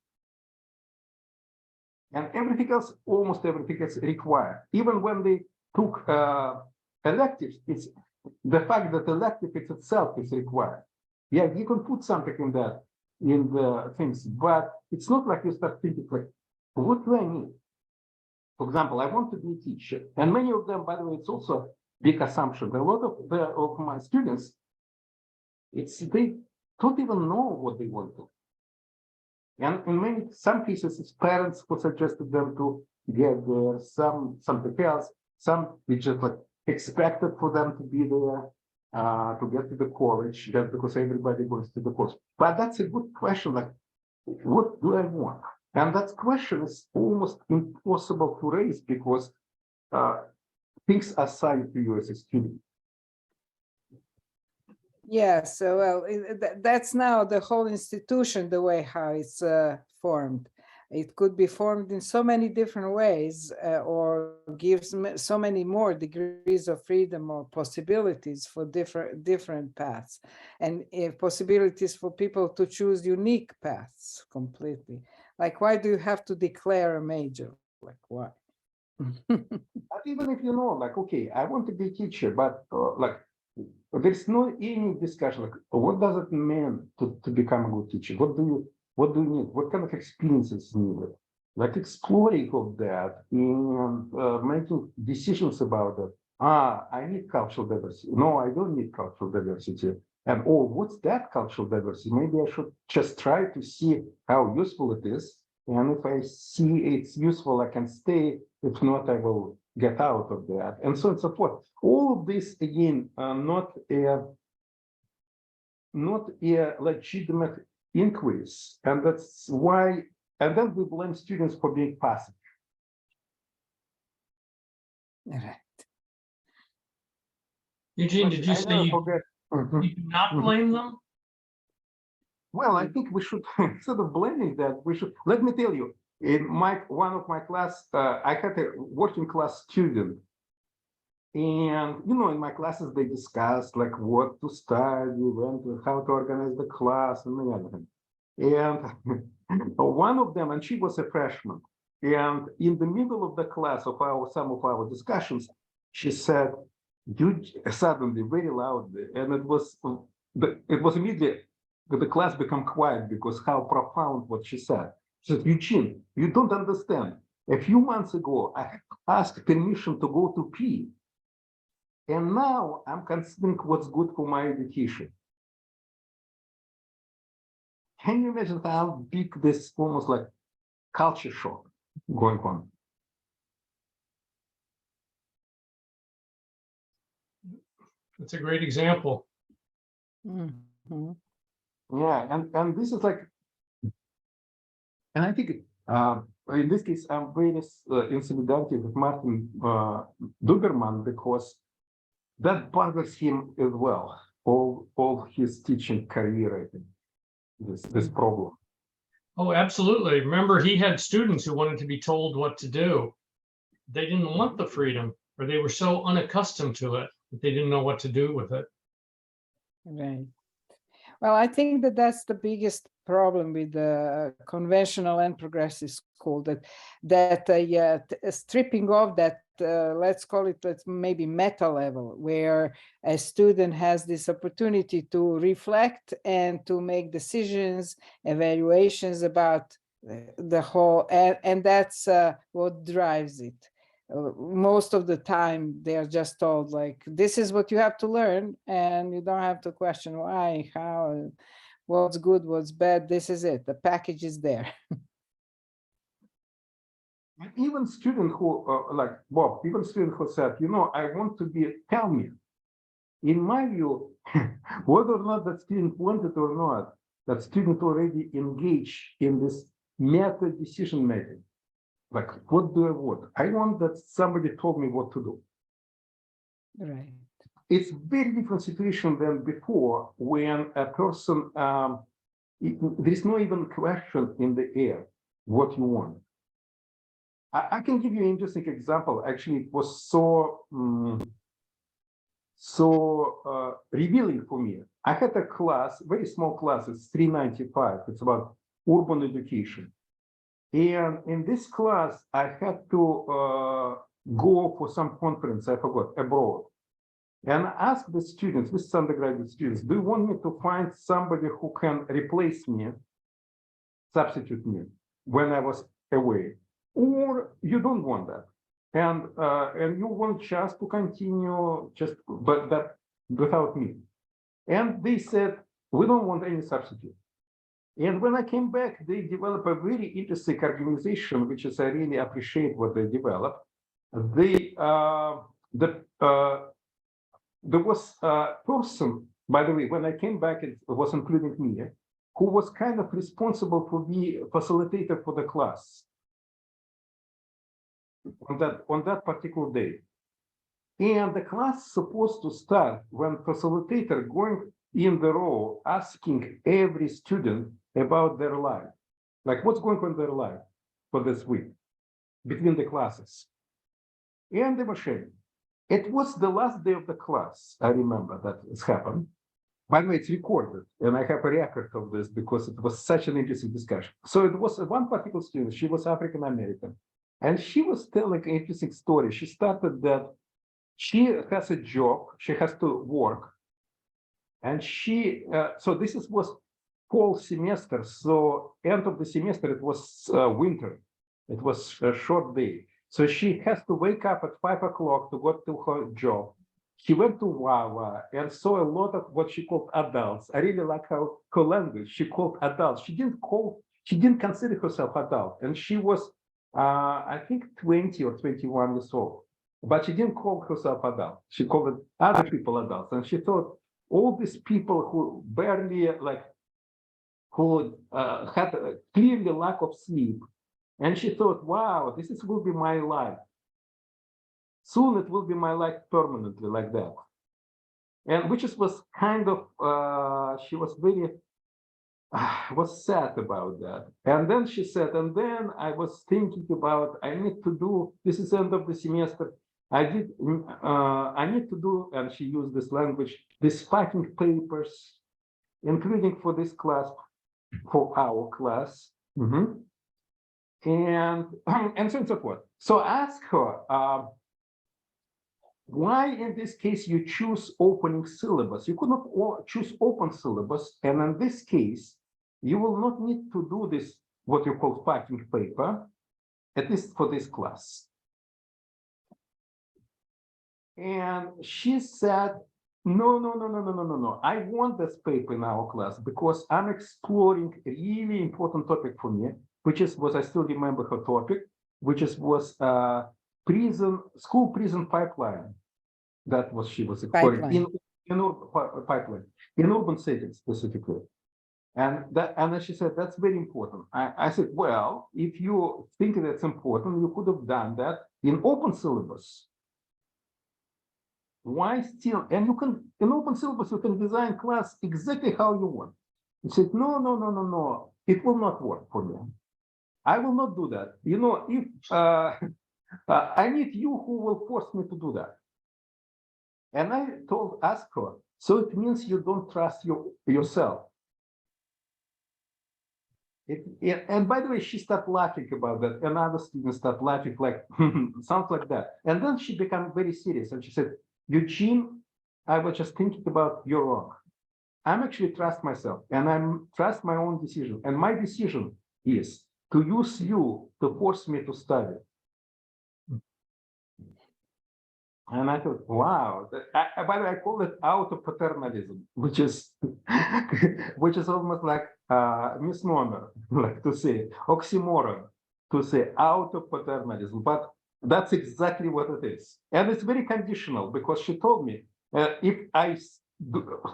[SPEAKER 2] And everything else, almost everything is required. Even when they took electives, it's the fact that elective itself is required. Yeah, you can put something in that, in the things, but it's not like you start thinking, like, what do I need? For example, I want to be a teacher. And many of them, by the way, it's also a big assumption. A lot of my students they don't even know what they want to. And in some cases, it's parents who suggested them to get there, something else, some we just like expected for them to be there, to get to the college, just because everybody goes to the college. But that's a good question, like, what do I want? And that question is almost impossible to raise because things are assigned to you as a student.
[SPEAKER 1] Yeah, so well, that's now the whole institution, the way how it's formed. It could be formed in so many different ways, or gives so many more degrees of freedom or possibilities for different paths, and possibilities for people to choose unique paths completely. Like, why do you have to declare a major? Like, why?
[SPEAKER 2] But even if you know, like, okay, I want to be a teacher, but like, there's no any discussion, like, what does it mean to become a good teacher? What do you need? What kind of experiences needed? Like exploring of that and making decisions about it. I need cultural diversity. No, I don't need cultural diversity. And oh, what's that cultural diversity? Maybe I should just try to see how useful it is. And if I see it's useful, I can stay. If not, I will get out of that, and so on and so forth. All of this, again, not a legitimate inquiries, and that's why. And then we blame students for being passive.
[SPEAKER 1] Right.
[SPEAKER 3] Eugene, did you say you do not
[SPEAKER 2] Mhm.
[SPEAKER 3] blame them?
[SPEAKER 2] Well, I think we should, instead of blaming that, we should, let me tell you, in one of my class, I had a working class student. And, in my classes, they discussed like what to study, how to organize the class and everything. And one of them, and she was a freshman. And in the middle of the class of some of our discussions, she said, suddenly very loudly, and it was immediately the class became quiet because how profound what she said. She said, Eugene, you don't understand. A few months ago, I asked permission to go to pee. And now I'm considering what's good for my education. Can you imagine how big this almost like culture shock going on?
[SPEAKER 3] That's a great example.
[SPEAKER 1] Mhm.
[SPEAKER 2] Yeah, and this is like, and I think in this case, I'm very in solidarity with Martin Duberman because that bothers him as well. All his teaching career, I think, this problem.
[SPEAKER 3] Oh, absolutely. Remember, he had students who wanted to be told what to do. They didn't want the freedom, or they were so unaccustomed to it that they didn't know what to do with it.
[SPEAKER 1] Right. Well, I think that that's the biggest problem with the conventional and progressive school, that stripping off that, let's call it, maybe meta level, where a student has this opportunity to reflect and to make decisions, evaluations about the whole, and that's what drives it. Most of the time they're just told like, this is what you have to learn, and you don't have to question why, how, what's good, what's bad. This is it, the package is there.
[SPEAKER 2] Even student who like Bob, even student who said, I want to be, tell me, in my view, whether or not that student wanted or not, that student already engaged in this meta decision making. Like, what do I want? I want that somebody told me what to do.
[SPEAKER 1] Right.
[SPEAKER 2] It's very different situation than before when a person, there's no even question in the air what you want. I can give you an interesting example. Actually, it was so revealing for me. I had a class, very small class, it's 395. It's about urban education. And in this class, I had to go for some conference, I forgot, abroad. And I asked the students, this is undergraduate students, do you want me to find somebody who can replace me, substitute me when I was away? Or you don't want that? And you want just to continue, but that without me. And they said, We don't want any substitute. And when I came back, they developed a very interesting organization, which is I really appreciate what they developed. There was a person, by the way, when I came back, it was including me, who was kind of responsible for the facilitator for the class on that particular day. And the class supposed to start when facilitator going in the row asking every student about their life, like what's going on in their life for this week between the classes. And they were sharing. It was the last day of the class. I remember that it's happened. By the way, it's recorded, and I have a record of this because it was such an interesting discussion. So it was one particular student, she was African American, and she was telling an interesting story. She started that she has a job, she has to work, and she, so this was fall semester, so end of the semester, it was winter. It was a short day. So she has to wake up at 5 o'clock to go to her job. She went to Wawa and saw a lot of what she called adults. I really like how her language, she called adults. She didn't consider herself adult. And she was, I think 20 or 21 years old, but she didn't call herself adult. She called other people adults. And she thought all these people who barely who had a clearly lack of sleep. And she thought, wow, this will be my life. Soon it will be my life permanently like that. And which was kind of, she was very, was sad about that. And then she said, and then I was thinking about, I need to do, this is end of the semester. I need to do, and she used this language, these packing papers, including for this class, for our class. And so on and so forth. So ask her, why in this case you choose opening syllabus? You could not choose open syllabus, and in this case, you will not need to do this, what you call packing paper, at least for this class. And she said, no. I want this paper in our class because I'm exploring a really important topic for me, which is what I still remember her topic, which was school prison pipeline. That was she was exploring in urban settings specifically. And then she said, that's very important. I said, well, if you think that's important, you could have done that in open syllabus. Why still? And you can, in open syllabus, you can design class exactly how you want. He said, no, it will not work for me. I will not do that. You know, if I need you who will force me to do that. And I asked her, so it means you don't trust yourself. And by the way, she started laughing about that. And other students started laughing like, sounds like that. And then she became very serious. And she said, Eugene, I was just thinking about you're wrong. I'm actually trust myself and I'm trust my own decision. And my decision is to use you to force me to study. And I thought, wow, by the way, I call it auto-paternalism, which is almost like misnomer, like to say, oxymoron, to say auto-paternalism, but that's exactly what it is. And it's very conditional because she told me, if I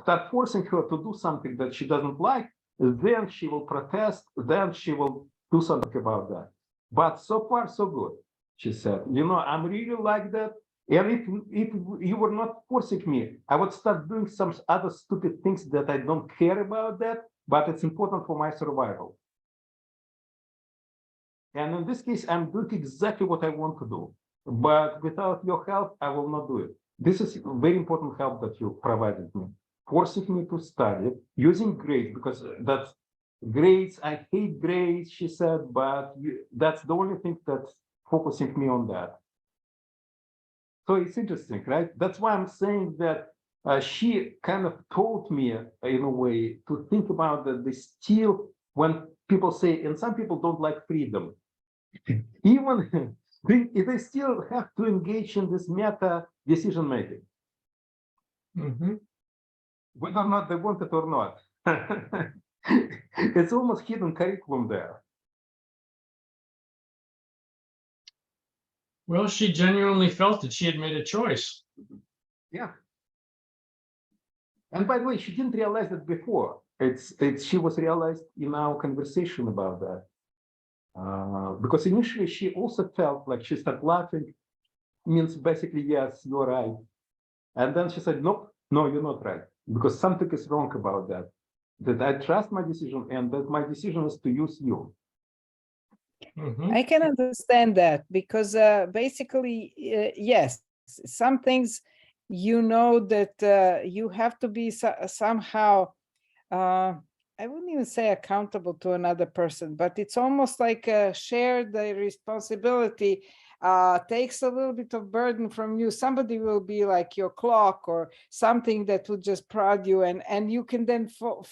[SPEAKER 2] start forcing her to do something that she doesn't like, then she will protest, then she will do something about that. But so far, so good, she said. You know, I'm really like that. And if you were not forcing me, I would start doing some other stupid things that I don't care about that, but it's important for my survival. And in this case, I'm doing exactly what I want to do. But without your help, I will not do it. This is very important help that you provided me. Forcing me to study, using grades, because that's grades, I hate grades, she said, but that's the only thing that's focusing me on that. So it's interesting, right? That's why I'm saying that she kind of taught me in a way to think about that they still, when people say, and some people don't like freedom, even they still have to engage in this meta decision making. Whether or not they want it or not. It's almost hidden curriculum there.
[SPEAKER 3] Well, she genuinely felt that she had made a choice.
[SPEAKER 2] Yeah. And by the way, she didn't realize it before. She was realized in our conversation about that. Because initially she also felt like she started laughing, means basically, yes, you're right. And then she said, nope, no, you're not right. Because something is wrong about that. That I trust my decision and that my decision is to use you.
[SPEAKER 3] Mhm.
[SPEAKER 1] I can understand that because basically, yes, some things you know that you have to be somehow, I wouldn't even say accountable to another person, but it's almost like a shared responsibility. Takes a little bit of burden from you. Somebody will be like your clock or something that will just prod you, and you can then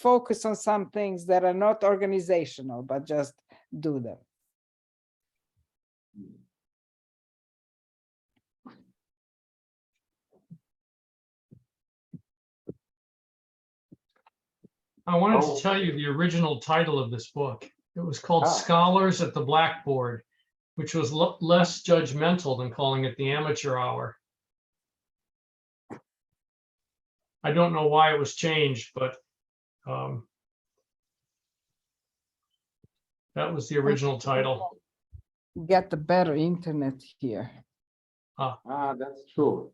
[SPEAKER 1] focus on some things that are not organizational, but just do them.
[SPEAKER 3] I wanted
[SPEAKER 2] Oh.
[SPEAKER 3] to tell you the original title of this book. It was called
[SPEAKER 2] Ah.
[SPEAKER 3] Scholars at the Blackboard, which was less judgmental than calling it the Amateur Hour. I don't know why it was changed, but that was the original title.
[SPEAKER 1] Get the better internet here.
[SPEAKER 2] That's true.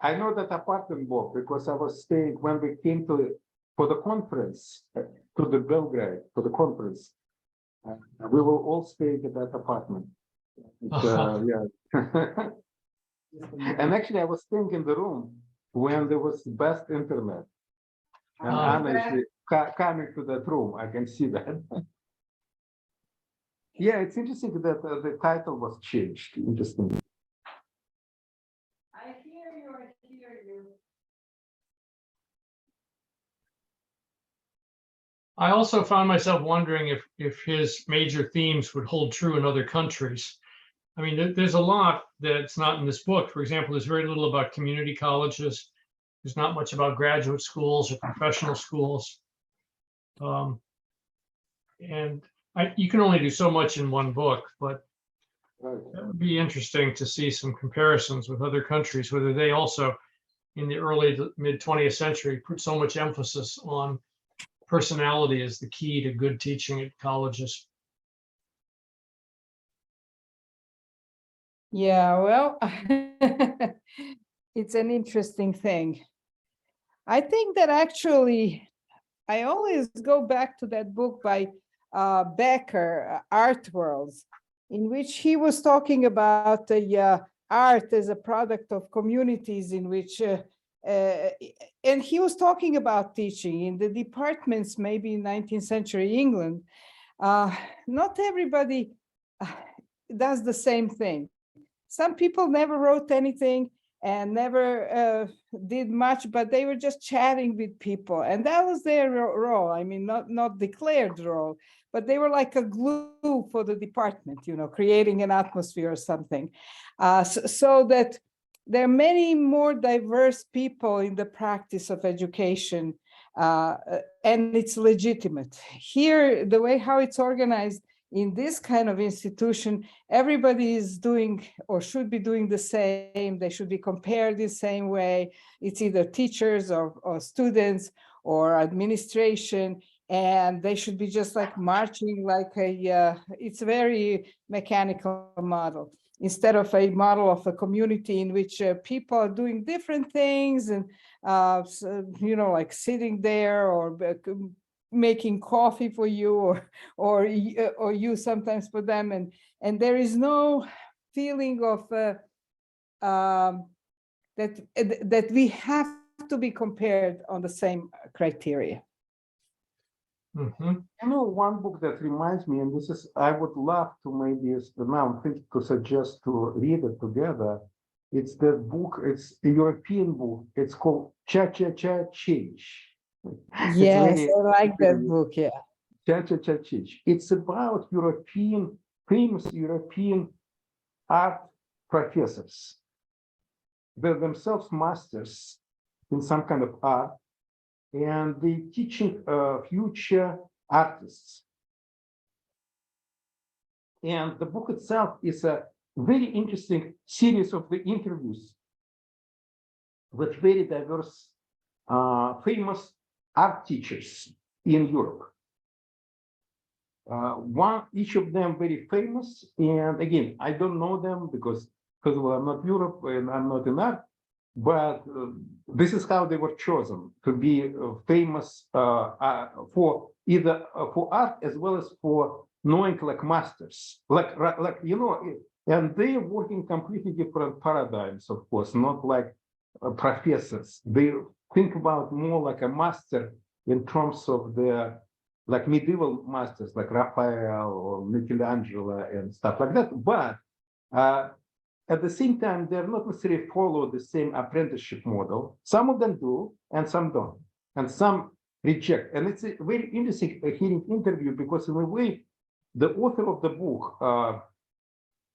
[SPEAKER 2] I know that apartment book because I was staying when we came for the conference to the Belgrade for the conference. We were all staying at that apartment. Yeah. And actually, I was staying in the room when there was the best internet. And Anna actually coming to that room. I can see that. Yeah, it's interesting that the title was changed. Interesting.
[SPEAKER 1] I hear you, I hear you.
[SPEAKER 3] I also found myself wondering if his major themes would hold true in other countries. I mean, there's a lot that's not in this book. For example, there's very little about community colleges. There's not much about graduate schools or professional schools. And you can only do so much in one book, but that would be interesting to see some comparisons with other countries, whether they also, in the early to mid 20th century, put so much emphasis on personality as the key to good teaching at colleges.
[SPEAKER 1] Yeah, well, it's an interesting thing. I think that actually, I always go back to that book by Becker, Art Worlds, in which he was talking about the art as a product of communities in which, and he was talking about teaching in the departments, maybe in 19th century England. Not everybody does the same thing. Some people never wrote anything and never did much, but they were just chatting with people, and that was their role. I mean, not declared role, but they were like a glue for the department, you know, creating an atmosphere or something. So that there are many more diverse people in the practice of education, and it's legitimate. Here, the way how it's organized in this kind of institution, everybody is doing or should be doing the same. They should be compared the same way. It's either teachers or students or administration, and they should be just like marching like it's a very mechanical model, instead of a model of a community in which people are doing different things and, you know, like sitting there or making coffee for you or you sometimes for them, and there is no feeling of that we have to be compared on the same criteria.
[SPEAKER 3] Mhm.
[SPEAKER 2] You know, one book that reminds me, and this is, I would love to maybe now I'm thinking to suggest to read it together. It's the book, it's a European book. It's called Cha-Cha-Cha Change.
[SPEAKER 1] Yes, I like that book, yeah.
[SPEAKER 2] Cha-Cha-Cha Change. It's about famous European art professors. They're themselves masters in some kind of art, and they teaching future artists. And the book itself is a very interesting series of the interviews with very diverse, famous art teachers in Europe. Each of them very famous, and again, I don't know them because first of all, I'm not Europe and I'm not in art, but this is how they were chosen to be famous for either for art as well as for knowing like masters, like you know, and they work in completely different paradigms, of course, not like professors. They think about more like a master in terms of the like medieval masters like Raphael or Michelangelo and stuff like that. But at the same time, they're not necessarily follow the same apprenticeship model. Some of them do, and some don't, and some reject. And it's a very interesting hearing interview because in a way, the author of the book,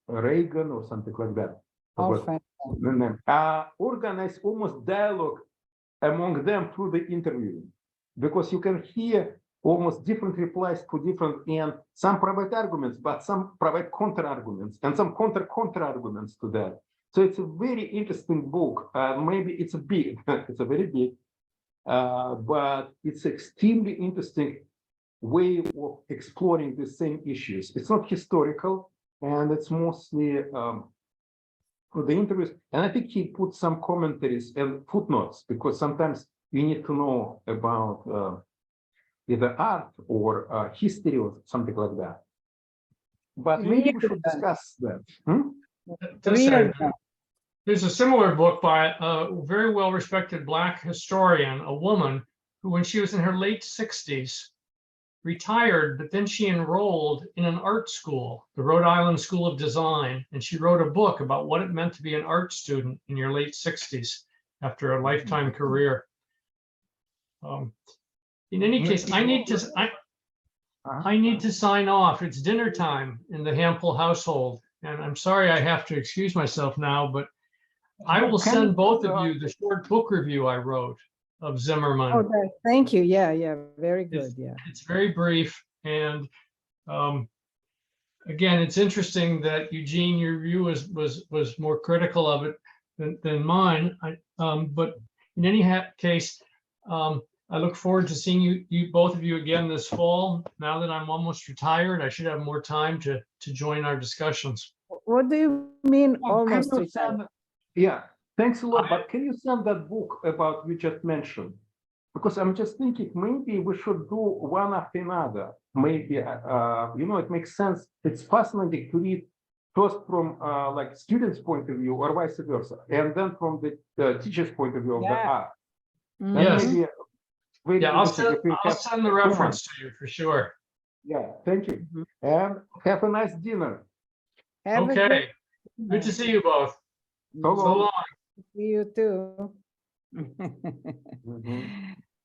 [SPEAKER 2] Reagan or something like that, organized almost dialogue among them through the interview, because you can hear almost different replies to different, and some provide arguments, but some provide counter arguments, and some counter arguments to that. So it's a very interesting book. Maybe it's a big, it's a very big, but it's extremely interesting way of exploring the same issues. It's not historical, and it's mostly for the interviews. And I think he put some commentaries and footnotes because sometimes you need to know about either art or history or something like that. But maybe we should discuss that.
[SPEAKER 3] There's a similar book by a very well-respected Black historian, a woman who, when she was in her late 60s, retired, but then she enrolled in an art school, the Rhode Island School of Design, and she wrote a book about what it meant to be an art student in your late 60s after a lifetime career. In any case, I need to sign off. It's dinner time in the Hampel household, and I'm sorry I have to excuse myself now, but I will send both of you the short book review I wrote of Zimmerman.
[SPEAKER 1] Oh, thank you. Yeah, very good.
[SPEAKER 3] It's very brief, and again, it's interesting that Eugene, your view was more critical of it than mine. But in any case, I look forward to seeing you both of you again this fall. Now that I'm almost retired, I should have more time to join our discussions.
[SPEAKER 1] What do you mean almost retired?
[SPEAKER 2] Yeah, thanks a lot. But can you send that book about you just mentioned? Because I'm just thinking maybe we should do one after another. Maybe you know, it makes sense. It's fascinating to read first from like students' point of view or vice versa, and then from the teacher's point of view of the art.
[SPEAKER 3] Yes.
[SPEAKER 2] Maybe
[SPEAKER 3] I'll send the reference to you for sure.
[SPEAKER 2] Yeah, thank you. And have a nice dinner.
[SPEAKER 3] Okay. Good to see you both. So long.
[SPEAKER 1] See you too.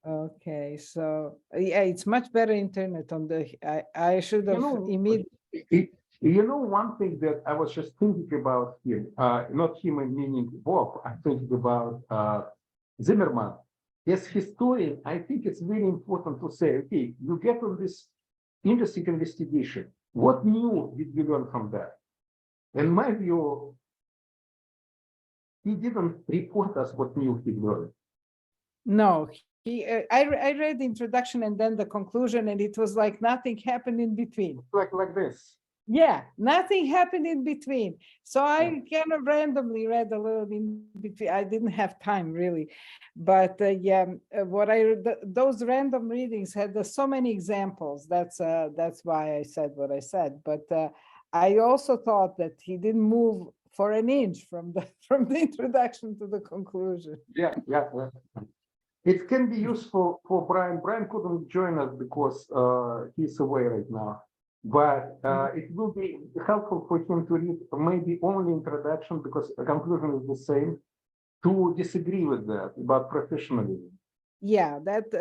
[SPEAKER 1] Okay, so yeah, it's much better internet on the. I should have immediately.
[SPEAKER 2] You know, one thing that I was just thinking about here, not him meaning Bob, I'm thinking about Zimmerman. As historian, I think it's very important to say, okay, you get on this interesting investigation. What new did you learn from that? In my view, he didn't report us what new he learned.
[SPEAKER 1] No, I read the introduction and then the conclusion, and it was like nothing happened in between.
[SPEAKER 2] Like this.
[SPEAKER 1] Yeah, nothing happened in between. So I kind of randomly read a little in between. I didn't have time really, but yeah, those random readings had so many examples. That's why I said what I said. But I also thought that he didn't move for an inch from the introduction to the conclusion.
[SPEAKER 2] Yeah. It can be useful for Brian. Brian couldn't join us because he's away right now. But it will be helpful for him to read maybe only introduction because the conclusion is the same, to disagree with that about professionalism.
[SPEAKER 1] Yeah, that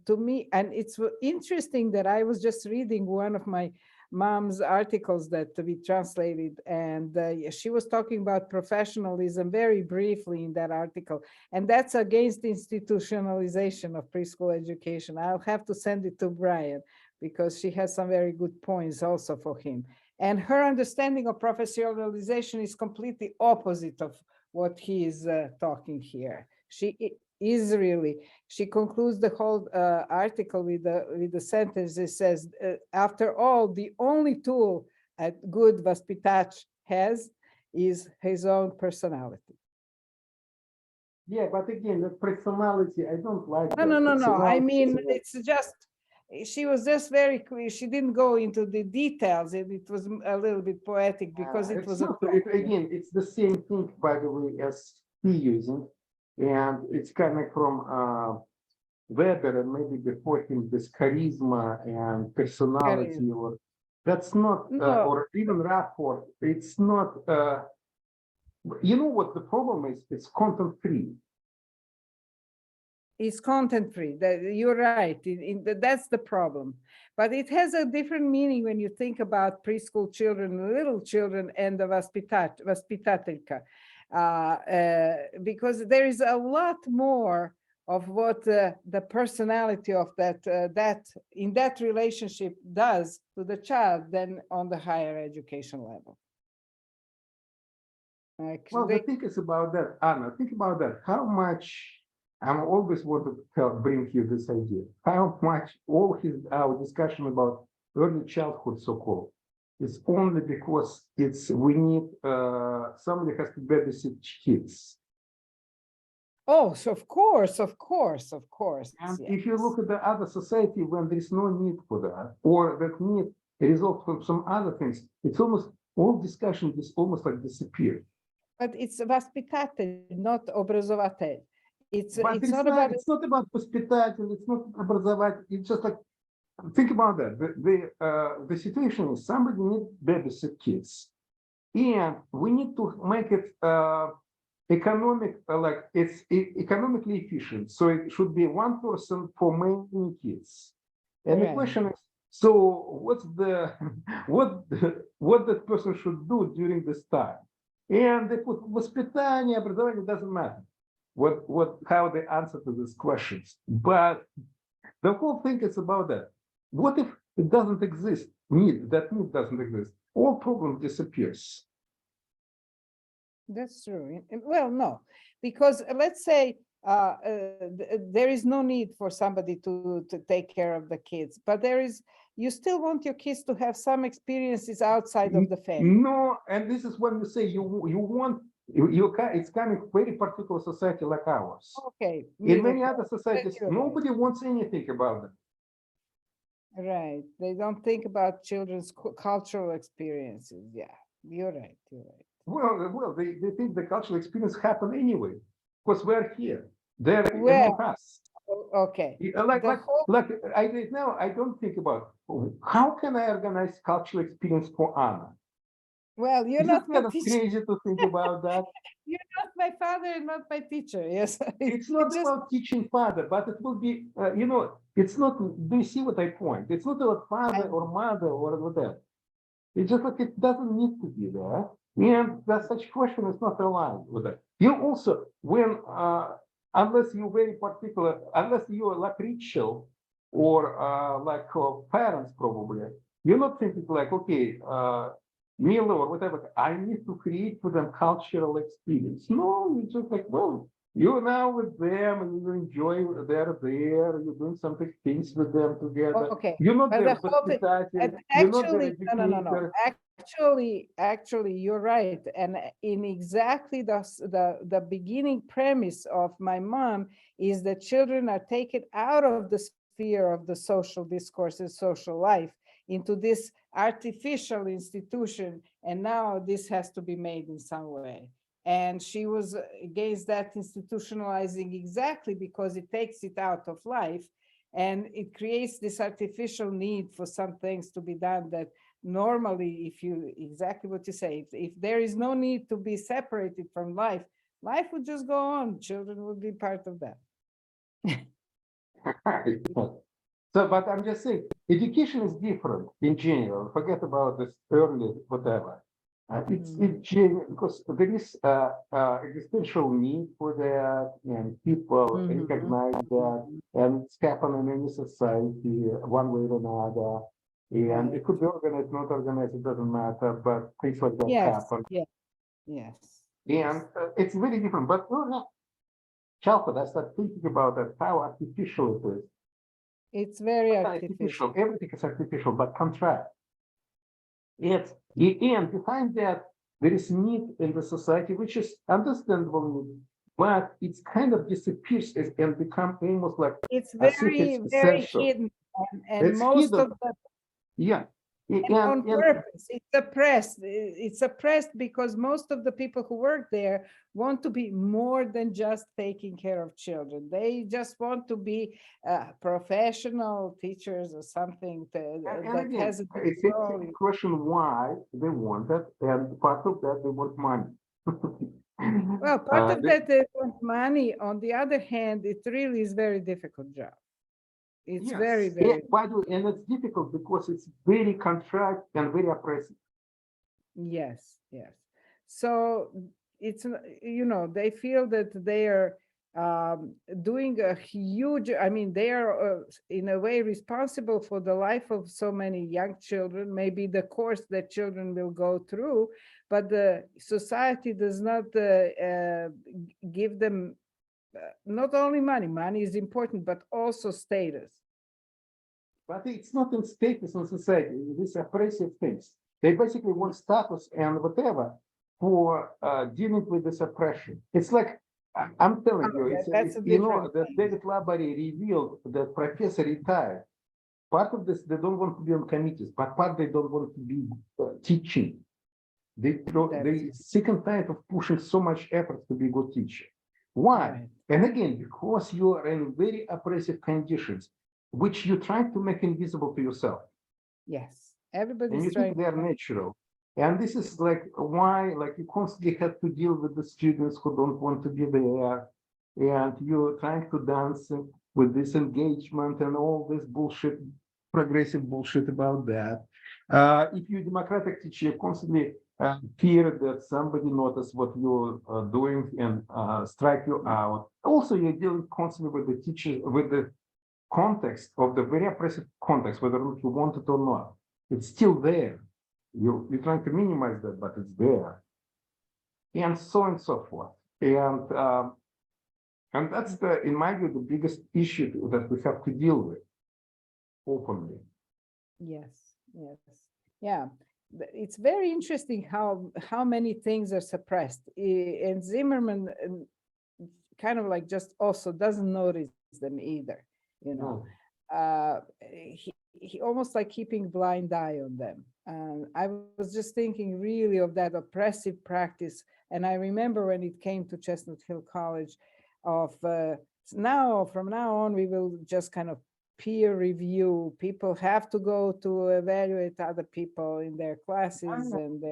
[SPEAKER 1] to me, and it's interesting that I was just reading one of my mom's articles that we translated, and she was talking about professionalism very briefly in that article, and that's against institutionalization of preschool education. I'll have to send it to Brian because she has some very good points also for him. And her understanding of professionalization is completely opposite of what he is talking here. She concludes the whole article with the sentence that says, after all, the only tool a good Vaspitach has is his own personality.
[SPEAKER 2] Yeah, but again, the personality, I don't like
[SPEAKER 1] No,
[SPEAKER 2] that.
[SPEAKER 1] no. I
[SPEAKER 2] Personality
[SPEAKER 1] mean,
[SPEAKER 2] is
[SPEAKER 1] it's just, she was just very clear. She didn't go into the details, and it was a little bit poetic because it
[SPEAKER 2] it's
[SPEAKER 1] was
[SPEAKER 2] not, again, it's the same thing, by the way, as he using, and it's coming from Weber and maybe before him, this charisma and personality, or that's not,
[SPEAKER 1] No.
[SPEAKER 2] or even rapport. It's not. You know what the problem is? It's content free.
[SPEAKER 1] It's content free. You're right. That's the problem. But it has a different meaning when you think about preschool children, little children, and the vaspitatelka, because there is a lot more of what the personality of that in that relationship does to the child than on the higher education level.
[SPEAKER 2] Well, the thing is about that, Anna. Think about that. How much I'm always want to bring you this idea. How much all our discussion about early childhood, so-called, is only because we need somebody has to babysit kids.
[SPEAKER 1] Oh, so of course.
[SPEAKER 2] And
[SPEAKER 1] Yes.
[SPEAKER 2] if you look at the other society when there is no need for that, or that need results from some other things, it's almost all discussion is almost like disappeared.
[SPEAKER 1] But it's vaspitatelь, not образователь. It's
[SPEAKER 2] not about воспитатель, it's not образователь, it's just like, think about that. The situation is somebody needs babysit kids, and we need to make it economically efficient. So it should be one person for many kids. And the question is, so what's what that person should do during this time? And they put воспитание, образование, doesn't matter how they answer to these questions. But the whole thing is about that. What if it doesn't exist? That need doesn't exist. All problem disappears.
[SPEAKER 1] That's true. Well, no, because let's say there is no need for somebody to take care of the kids, but you still want your kids to have some experiences outside of the family.
[SPEAKER 2] No, and this is when you say it's coming very particular society like ours.
[SPEAKER 1] Okay.
[SPEAKER 2] In many other societies, nobody wants anything about it.
[SPEAKER 1] Right. They don't think about children's cultural experiences. Yeah, you're right.
[SPEAKER 2] Well, they think the cultural experience happen anyway, because we're here. They're among us.
[SPEAKER 1] Okay.
[SPEAKER 2] Like I don't think about how can I organize cultural experience for Anna.
[SPEAKER 1] Well, you're not my teacher.
[SPEAKER 2] Crazy to think about that.
[SPEAKER 1] You're not my father and not my teacher. Yes.
[SPEAKER 2] It's not about teaching father, but it will be, it's not, do you see what I point? It's not about father or mother or whatever. It's just like it doesn't need to be there. And that such question is not aligned with it. You also, unless you're very particular, unless you're like Rachel or like parents probably, you're not thinking like, okay, Milo or whatever, I need to create for them cultural experience. No, it's just like, well, you're now with them and you enjoy, they're there, you're doing something things with them together.
[SPEAKER 1] Okay.
[SPEAKER 2] You're not there
[SPEAKER 1] No. Actually, you're right. And in exactly the beginning premise of my mom is that children are taken out of the sphere of the social discourse and social life into this artificial institution. And now this has to be made in some way. And she was against that institutionalizing exactly because it takes it out of life and it creates this artificial need for some things to be done that normally, if you exactly what you say, if there is no need to be separated from life would just go on. Children would be part of that.
[SPEAKER 2] So, but I'm just saying, education is different in general. Forget about this early whatever. It's genuine because there is existential need for that, and people recognize that, and it's happening in any society one way or another. And it could be organized, not organized, it doesn't matter, but things like that happen.
[SPEAKER 1] Yes.
[SPEAKER 2] And it's very different. But childhood, I start thinking about that, how artificial it is.
[SPEAKER 1] It's very artificial.
[SPEAKER 2] Everything is artificial, but contract. And you find that there is need in the society, which is understandable, but it's kind of disappears and become almost like
[SPEAKER 1] It's
[SPEAKER 2] as if
[SPEAKER 1] very,
[SPEAKER 2] it's
[SPEAKER 1] very
[SPEAKER 2] essential.
[SPEAKER 1] hidden, and
[SPEAKER 2] It's
[SPEAKER 1] most
[SPEAKER 2] hidden.
[SPEAKER 1] of the
[SPEAKER 2] Yeah.
[SPEAKER 1] and on purpose. It's suppressed. It's suppressed because most of the people who work there want to be more than just taking care of children. They just want to be professional teachers or something that
[SPEAKER 2] again,
[SPEAKER 1] has a
[SPEAKER 2] it's
[SPEAKER 1] role.
[SPEAKER 2] a question why they want that, and part of that they want money.
[SPEAKER 1] Well, part of that they want money. On the other hand, it really is very difficult job. It's very, very.
[SPEAKER 2] By the way, and it's difficult because it's very contract and very oppressive.
[SPEAKER 1] Yes. So it's, they feel that they are doing a huge, I mean, they are in a way responsible for the life of so many young children, maybe the course that children will go through, but the society does not give them not only money is important, but also status.
[SPEAKER 2] But it's not in status in society, these oppressive things. They basically want status and whatever for dealing with this oppression. It's like, I'm telling you, that David Labary revealed that professor retired. Part of this, they don't want to be on committees, but part they don't want to be teaching. They sick and tired of pushing so much effort to be a good teacher. Why?
[SPEAKER 1] Right.
[SPEAKER 2] And again, because you are in very oppressive conditions, which you try to make invisible to yourself.
[SPEAKER 1] Yes, everybody's
[SPEAKER 2] and you
[SPEAKER 1] trying.
[SPEAKER 2] think they're natural. And this is like why, like you constantly have to deal with the students who don't want to be there, and you're trying to dance with this engagement and all this bullshit, progressive bullshit about that. If you're a democratic teacher, you constantly fear that somebody notice what you're doing and strike you out. Also, you're dealing constantly with the teacher, with the context of the very oppressive context, whether you want it or not. It's still there. You're trying to minimize that, but it's there. And so on and so forth. And that's in my view, the biggest issue that we have to deal with openly.
[SPEAKER 1] Yes. Yeah. It's very interesting how many things are suppressed. And Zimmerman kind of like just also doesn't notice them either. He almost like keeping blind eye on them. I was just thinking really of that oppressive practice. And I remember when it came to Chestnut Hill College of from now on, we will just kind of peer review. People have to go to evaluate other people in their classes and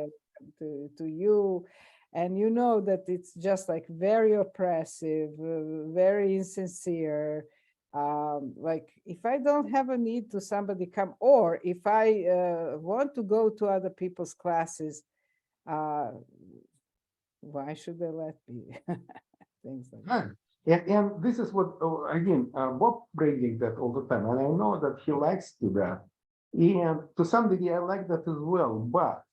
[SPEAKER 1] to you. And you know that it's just like very oppressive, very insincere. Like if I don't have a need to somebody come, or if I want to go to other people's classes, why should they let me? Things like that.
[SPEAKER 2] And this is what, again, Bob bringing that all the time. And I know that he likes to that. And to some degree, I like that as well. But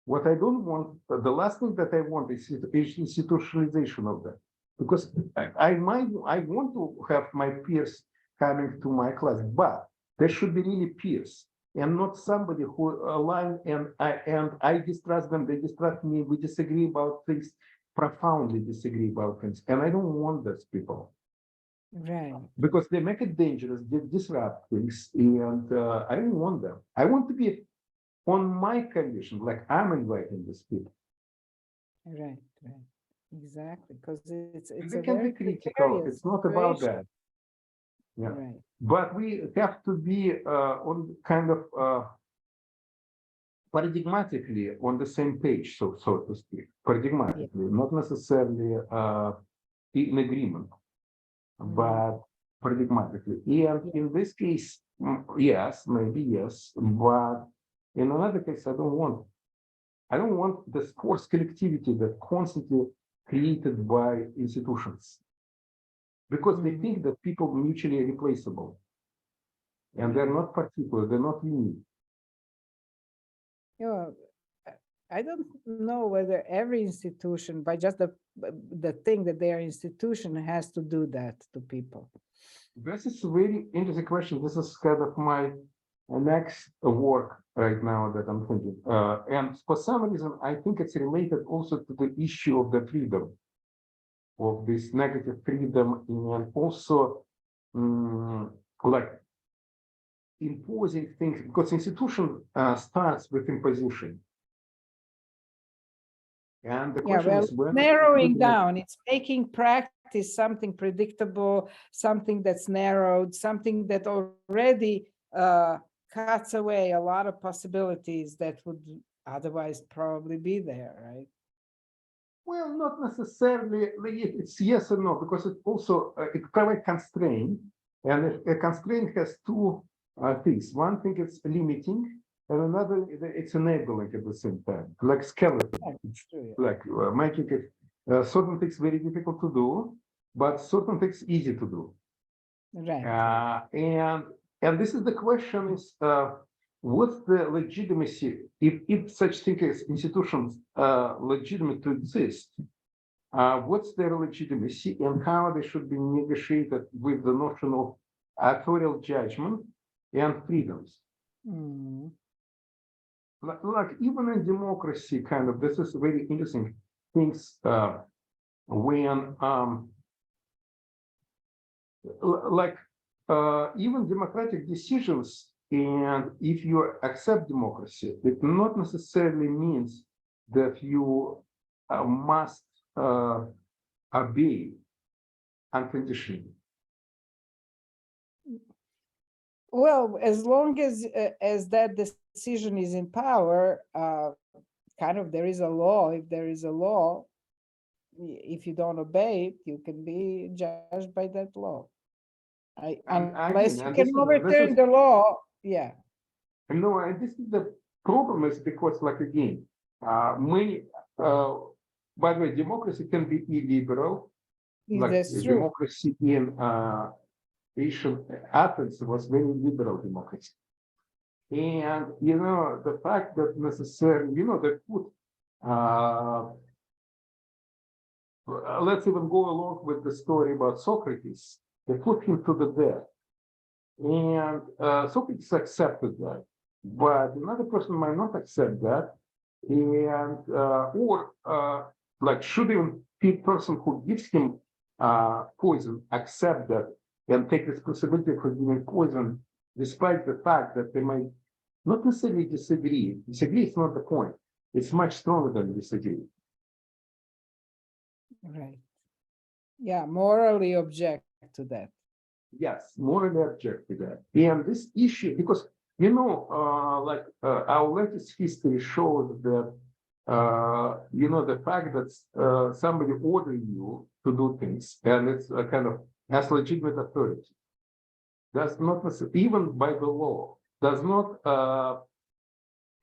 [SPEAKER 2] what I don't want, the last thing that I want is institutionalization of that. Because I want to have my peers coming to my class, but there should be really peers and not somebody who align and I distrust them, they distrust me, we disagree about things, profoundly disagree about things. And I don't want those people.
[SPEAKER 1] Right.
[SPEAKER 2] Because they make it dangerous, they disrupt things, and I don't want them. I want to be on my condition, like I'm inviting these people.
[SPEAKER 1] Right. Exactly, because it's
[SPEAKER 2] They
[SPEAKER 1] a
[SPEAKER 2] can
[SPEAKER 1] very
[SPEAKER 2] be critical. It's not about
[SPEAKER 1] situation.
[SPEAKER 2] that. Yeah.
[SPEAKER 1] Right.
[SPEAKER 2] But we have to be on kind of paradigmatically on the same page, so to speak. Paradigmatically, not necessarily in agreement, but paradigmatically. And in this case, yes, maybe yes, but in another case, I don't want the sports collectivity that constantly created by institutions, because they think that people mutually replaceable, and they're not particular, they're not unique.
[SPEAKER 1] You know, I don't know whether every institution, by just the thing that their institution has to do that to people.
[SPEAKER 2] This is a very interesting question. This is kind of my next work right now that I'm thinking. And for some reason, I think it's related also to the issue of the freedom, of this negative freedom, and also like imposing things, because institution starts with imposition. And the question is when
[SPEAKER 1] narrowing down, it's making practice something predictable, something that's narrowed, something that already cuts away a lot of possibilities that would otherwise probably be there, right?
[SPEAKER 2] Well, not necessarily. It's yes and no, because it also it provides constraint, and a constraint has two things. One thing is limiting, and another it's enabling at the same time, like skeleton. It's
[SPEAKER 1] true,
[SPEAKER 2] like making it certain things very difficult to do, but certain things easy to do.
[SPEAKER 1] Right.
[SPEAKER 2] And this is the question is what's the legitimacy if such thing as institutions legitimate to exist? What's their legitimacy and how they should be negotiated with the notion of authorial judgment and freedoms? Like even in democracy, kind of, this is very interesting things when even democratic decisions, and if you accept democracy, it not necessarily means that you must obey unconditionally.
[SPEAKER 1] Well, as long as that decision is in power, kind of there is a law. If there is a law, if you don't obey it, you can be judged by that law. Unless you can overturn the law, yeah.
[SPEAKER 2] No, and this is the problem is because, like again, many. By the way, democracy can be illiberal. Like
[SPEAKER 1] that's true.
[SPEAKER 2] Democracy in ancient Athens was very liberal democracy, and the fact that necessarily they put. Let's even go along with the story about Socrates. They put him to the death. And Socrates accepted that. But another person might not accept that. And like should even the person who gives him poison accept that and take responsibility for giving poison, despite the fact that they might not necessarily disagree. Disagree is not the point. It's much stronger than disagree.
[SPEAKER 1] Right. Yeah, morally object to that.
[SPEAKER 2] Yes, morally object to that. And this issue, because our latest history shows that the fact that somebody ordering you to do things, and it's a kind of as legitimate authority, does not necessarily, even by the law, does not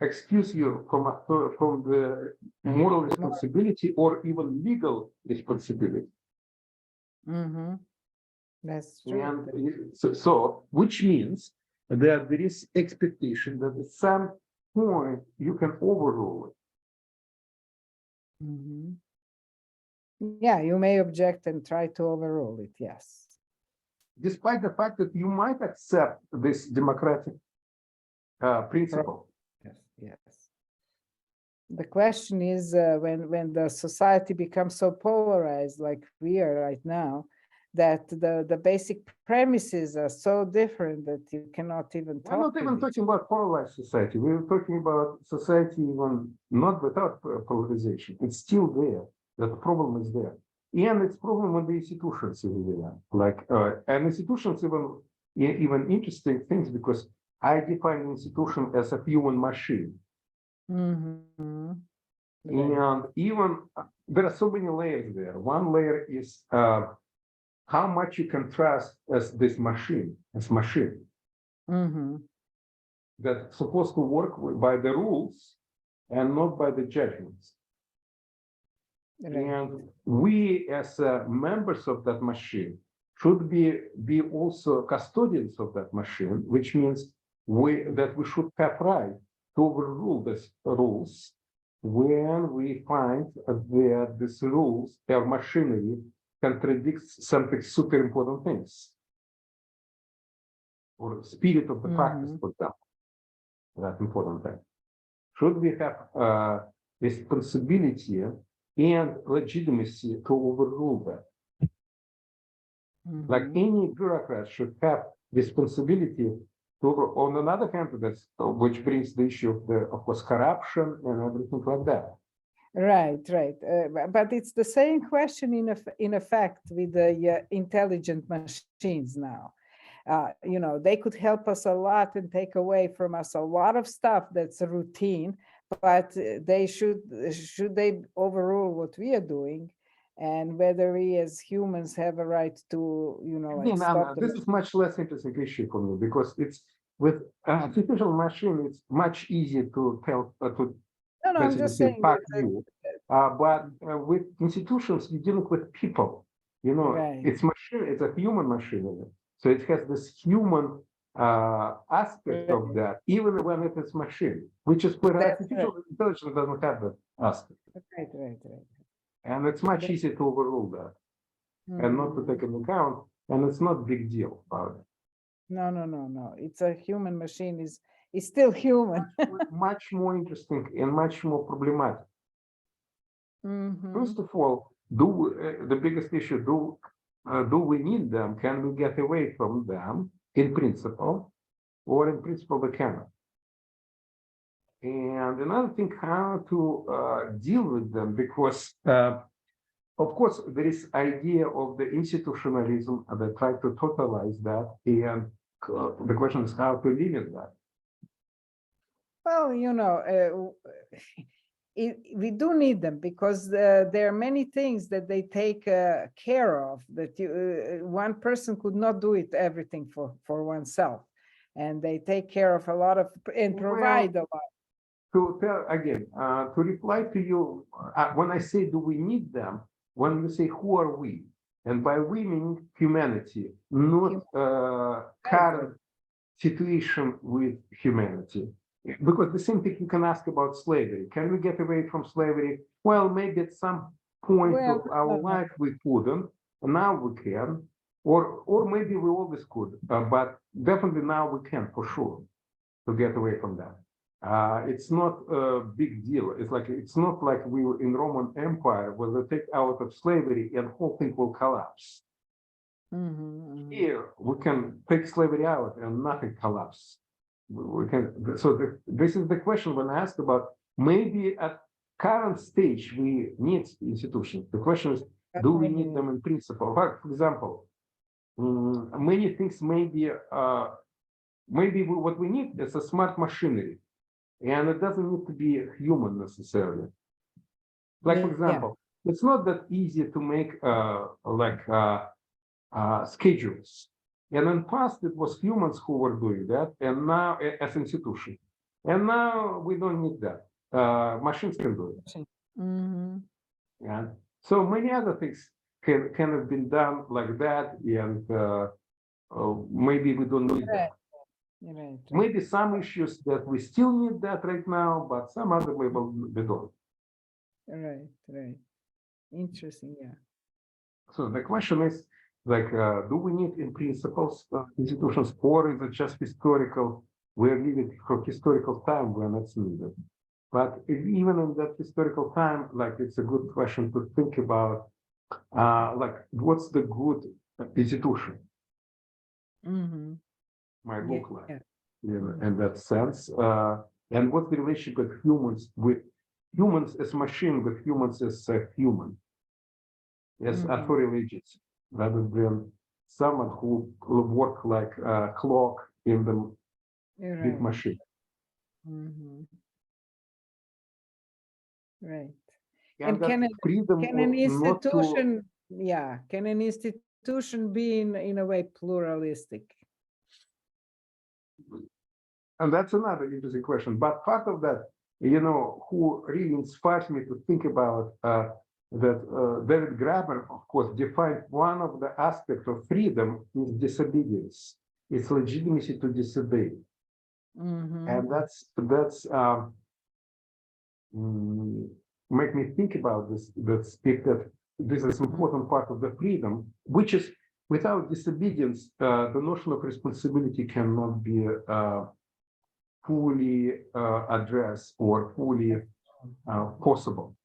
[SPEAKER 2] excuse you from the moral responsibility or even legal responsibility.
[SPEAKER 1] That's true.
[SPEAKER 2] And so, which means that there is expectation that at some point you can overrule it.
[SPEAKER 1] Yeah, you may object and try to overrule it, yes.
[SPEAKER 2] Despite the fact that you might accept this democratic principle.
[SPEAKER 1] Yes. The question is when the society becomes so polarized like we are right now, that the basic premises are so different that you cannot even talk.
[SPEAKER 2] We're not even talking about polarized society. We're talking about society even not without polarization. It's still there. That the problem is there. And it's problem with the institutions even there. And institutions even interesting things, because I define institution as a human machine. And even there are so many layers there. One layer is how much you can trust as this machine,
[SPEAKER 1] Mhm.
[SPEAKER 2] that's supposed to work by the rules and not by the judgments.
[SPEAKER 1] Right.
[SPEAKER 2] And we, as members of that machine, should be also custodians of that machine, which means that we should have right to overrule these rules when we find that these rules or machinery contradicts something super important things, or spirit of the practice, for example, that important thing. Should we have responsibility and legitimacy to overrule that? Like any bureaucrat should have responsibility to, on another hand, that's which brings the issue of course, corruption and everything like that.
[SPEAKER 1] Right, right. But it's the same question in effect with the intelligent machines now. You know, they could help us a lot and take away from us a lot of stuff that's a routine, but they should they overrule what we are doing, and whether we as humans have a right to, you know, like
[SPEAKER 2] Again,
[SPEAKER 1] stop
[SPEAKER 2] this is much less interesting issue for me because it's with artificial machine, it's much easier to tell to
[SPEAKER 1] No, no, I'm
[SPEAKER 2] basically
[SPEAKER 1] just
[SPEAKER 2] say
[SPEAKER 1] saying
[SPEAKER 2] fuck
[SPEAKER 1] that,
[SPEAKER 2] you. But with institutions, you're dealing with people. You know,
[SPEAKER 1] Right.
[SPEAKER 2] it's machine, it's a human machinery. So it has this human aspect of that, even when it is machine, which is where
[SPEAKER 1] That's
[SPEAKER 2] artificial intelligence doesn't have that aspect.
[SPEAKER 1] right, right, right.
[SPEAKER 2] And it's much easier to overrule that and not to take into account. And it's not a big deal about it.
[SPEAKER 1] No, no, no, no. It's a human machine is still human.
[SPEAKER 2] Much more interesting and much more problematic. First of all, the biggest issue, do we need them? Can we get away from them in principle, or in principle we cannot? And another thing, how to deal with them, because of course there is idea of the institutionalism that try to totalize that, and the question is how to limit that.
[SPEAKER 1] Well, you know, we do need them because there are many things that they take care of that one person could not do it everything for oneself, and they take care of a lot of and provide a lot.
[SPEAKER 2] To tell again, to reply to you, when I say do we need them, when you say who are we, and by we meaning humanity, not current situation with humanity. Because the same thing you can ask about slavery. Can we get away from slavery? Well, maybe at some point of our life we couldn't, and now we can, or maybe we always could, but definitely now we can for sure to get away from that. It's not a big deal. It's not like we were in Roman Empire where they take out of slavery and whole thing will collapse. Here we can take slavery out and nothing collapses. We can. So this is the question when asked about maybe at current stage we need institutions. The question is, do we need them in principle? For example, many things maybe what we need is a smart machinery. And it doesn't need to be human necessarily. Like, for example, it's not that easy to make schedules. And in the past, it was humans who were doing that, and now as institution. And now we don't need that. Machines can do it. And so many other things can have been done like that, and maybe we don't need that.
[SPEAKER 1] Right.
[SPEAKER 2] Maybe some issues that we still need that right now, but some other way we don't.
[SPEAKER 1] Right, right. Interesting, yeah.
[SPEAKER 2] So the question is, like, do we need in principles institutions, or is it just historical? We're living for historical time when it's needed. But even in that historical time, like, it's a good question to think about, like, what's the good institution? Might look like in that sense, and what's the relationship with humans as machine, with humans as human, as authority agents, rather than someone who will work like a clock in the big machine.
[SPEAKER 1] Right.
[SPEAKER 2] And
[SPEAKER 1] can an
[SPEAKER 2] freedom
[SPEAKER 1] institution, can an institution institution be in a way pluralistic?
[SPEAKER 2] And that's another interesting question. But part of that, who really inspires me to think about that David Graeber, of course, defined one of the aspects of freedom is disobedience. It's legitimacy to disobey.
[SPEAKER 1] Mhm.
[SPEAKER 2] And that's make me think about this, that this is important part of the freedom, which is without disobedience, the notion of responsibility cannot be fully addressed or fully possible.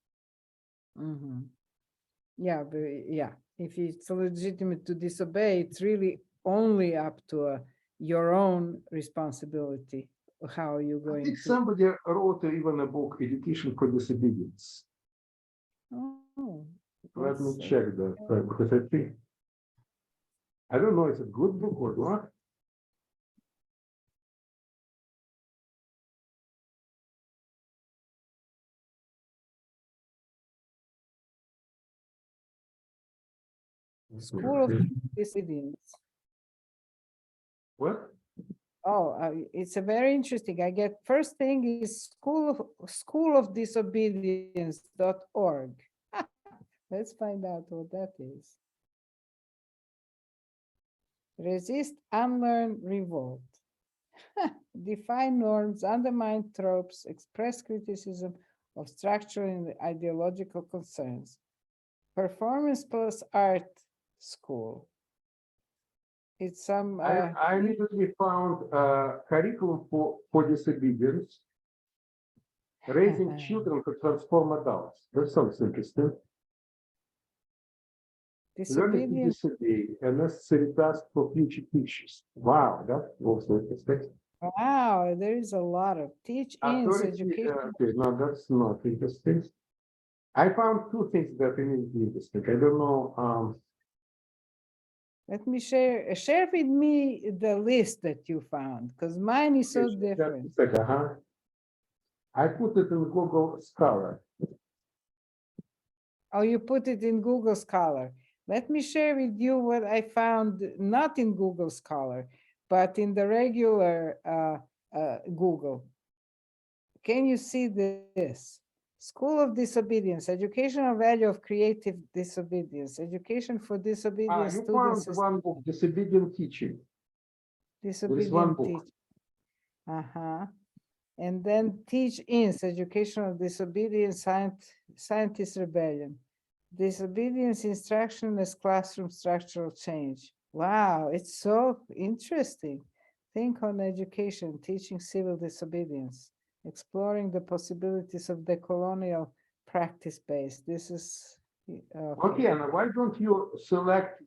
[SPEAKER 1] Mhm. Yeah, but yeah, if it's legitimate to disobey, it's really only up to your own responsibility. How are you
[SPEAKER 2] I
[SPEAKER 1] going
[SPEAKER 2] think
[SPEAKER 1] to?
[SPEAKER 2] somebody wrote even a book, Education for Disobedience.
[SPEAKER 1] Oh,
[SPEAKER 2] Let me
[SPEAKER 1] that's,
[SPEAKER 2] check that, because I think, I don't know, it's a good book or not.
[SPEAKER 1] School of Disobedience.
[SPEAKER 2] What?
[SPEAKER 1] Oh, it's a very interesting. I get first thing is schoolofdisobedience.org. Let's find out what that is. Resist, unlearn, revolt. Define norms, undermine tropes, express criticism of structural and ideological concerns. Performance plus art school. It's some.
[SPEAKER 2] I immediately found curriculum for disobedience, raising children to transform adults. That sounds interesting. Learning to
[SPEAKER 1] Disobedience.
[SPEAKER 2] disobey, a necessary task for future teachers. Wow, that's also interesting.
[SPEAKER 1] Wow, there is a lot of teach-ins education.
[SPEAKER 2] Okay, no, that's not interesting. I found two things that are interesting. I don't know.
[SPEAKER 1] Let me share with me the list that you found, because mine is so different.
[SPEAKER 2] Just a second, I put it in Google Scholar.
[SPEAKER 1] Oh, you put it in Google Scholar. Let me share with you what I found, not in Google Scholar, but in the regular Google. Can you see this? School of Disobedience, educational value of creative disobedience, education for disobedient
[SPEAKER 2] You
[SPEAKER 1] students.
[SPEAKER 2] found one book, Disobedient Teaching.
[SPEAKER 1] Disobedient
[SPEAKER 2] book.
[SPEAKER 1] teaching. And then teach-ins, educational disobedience, scientist rebellion. Disobedience instruction as classroom structural change. Wow, it's so interesting. Think on education, teaching civil disobedience, exploring the possibilities of the colonial practice base. This is
[SPEAKER 2] Okay, and why don't you select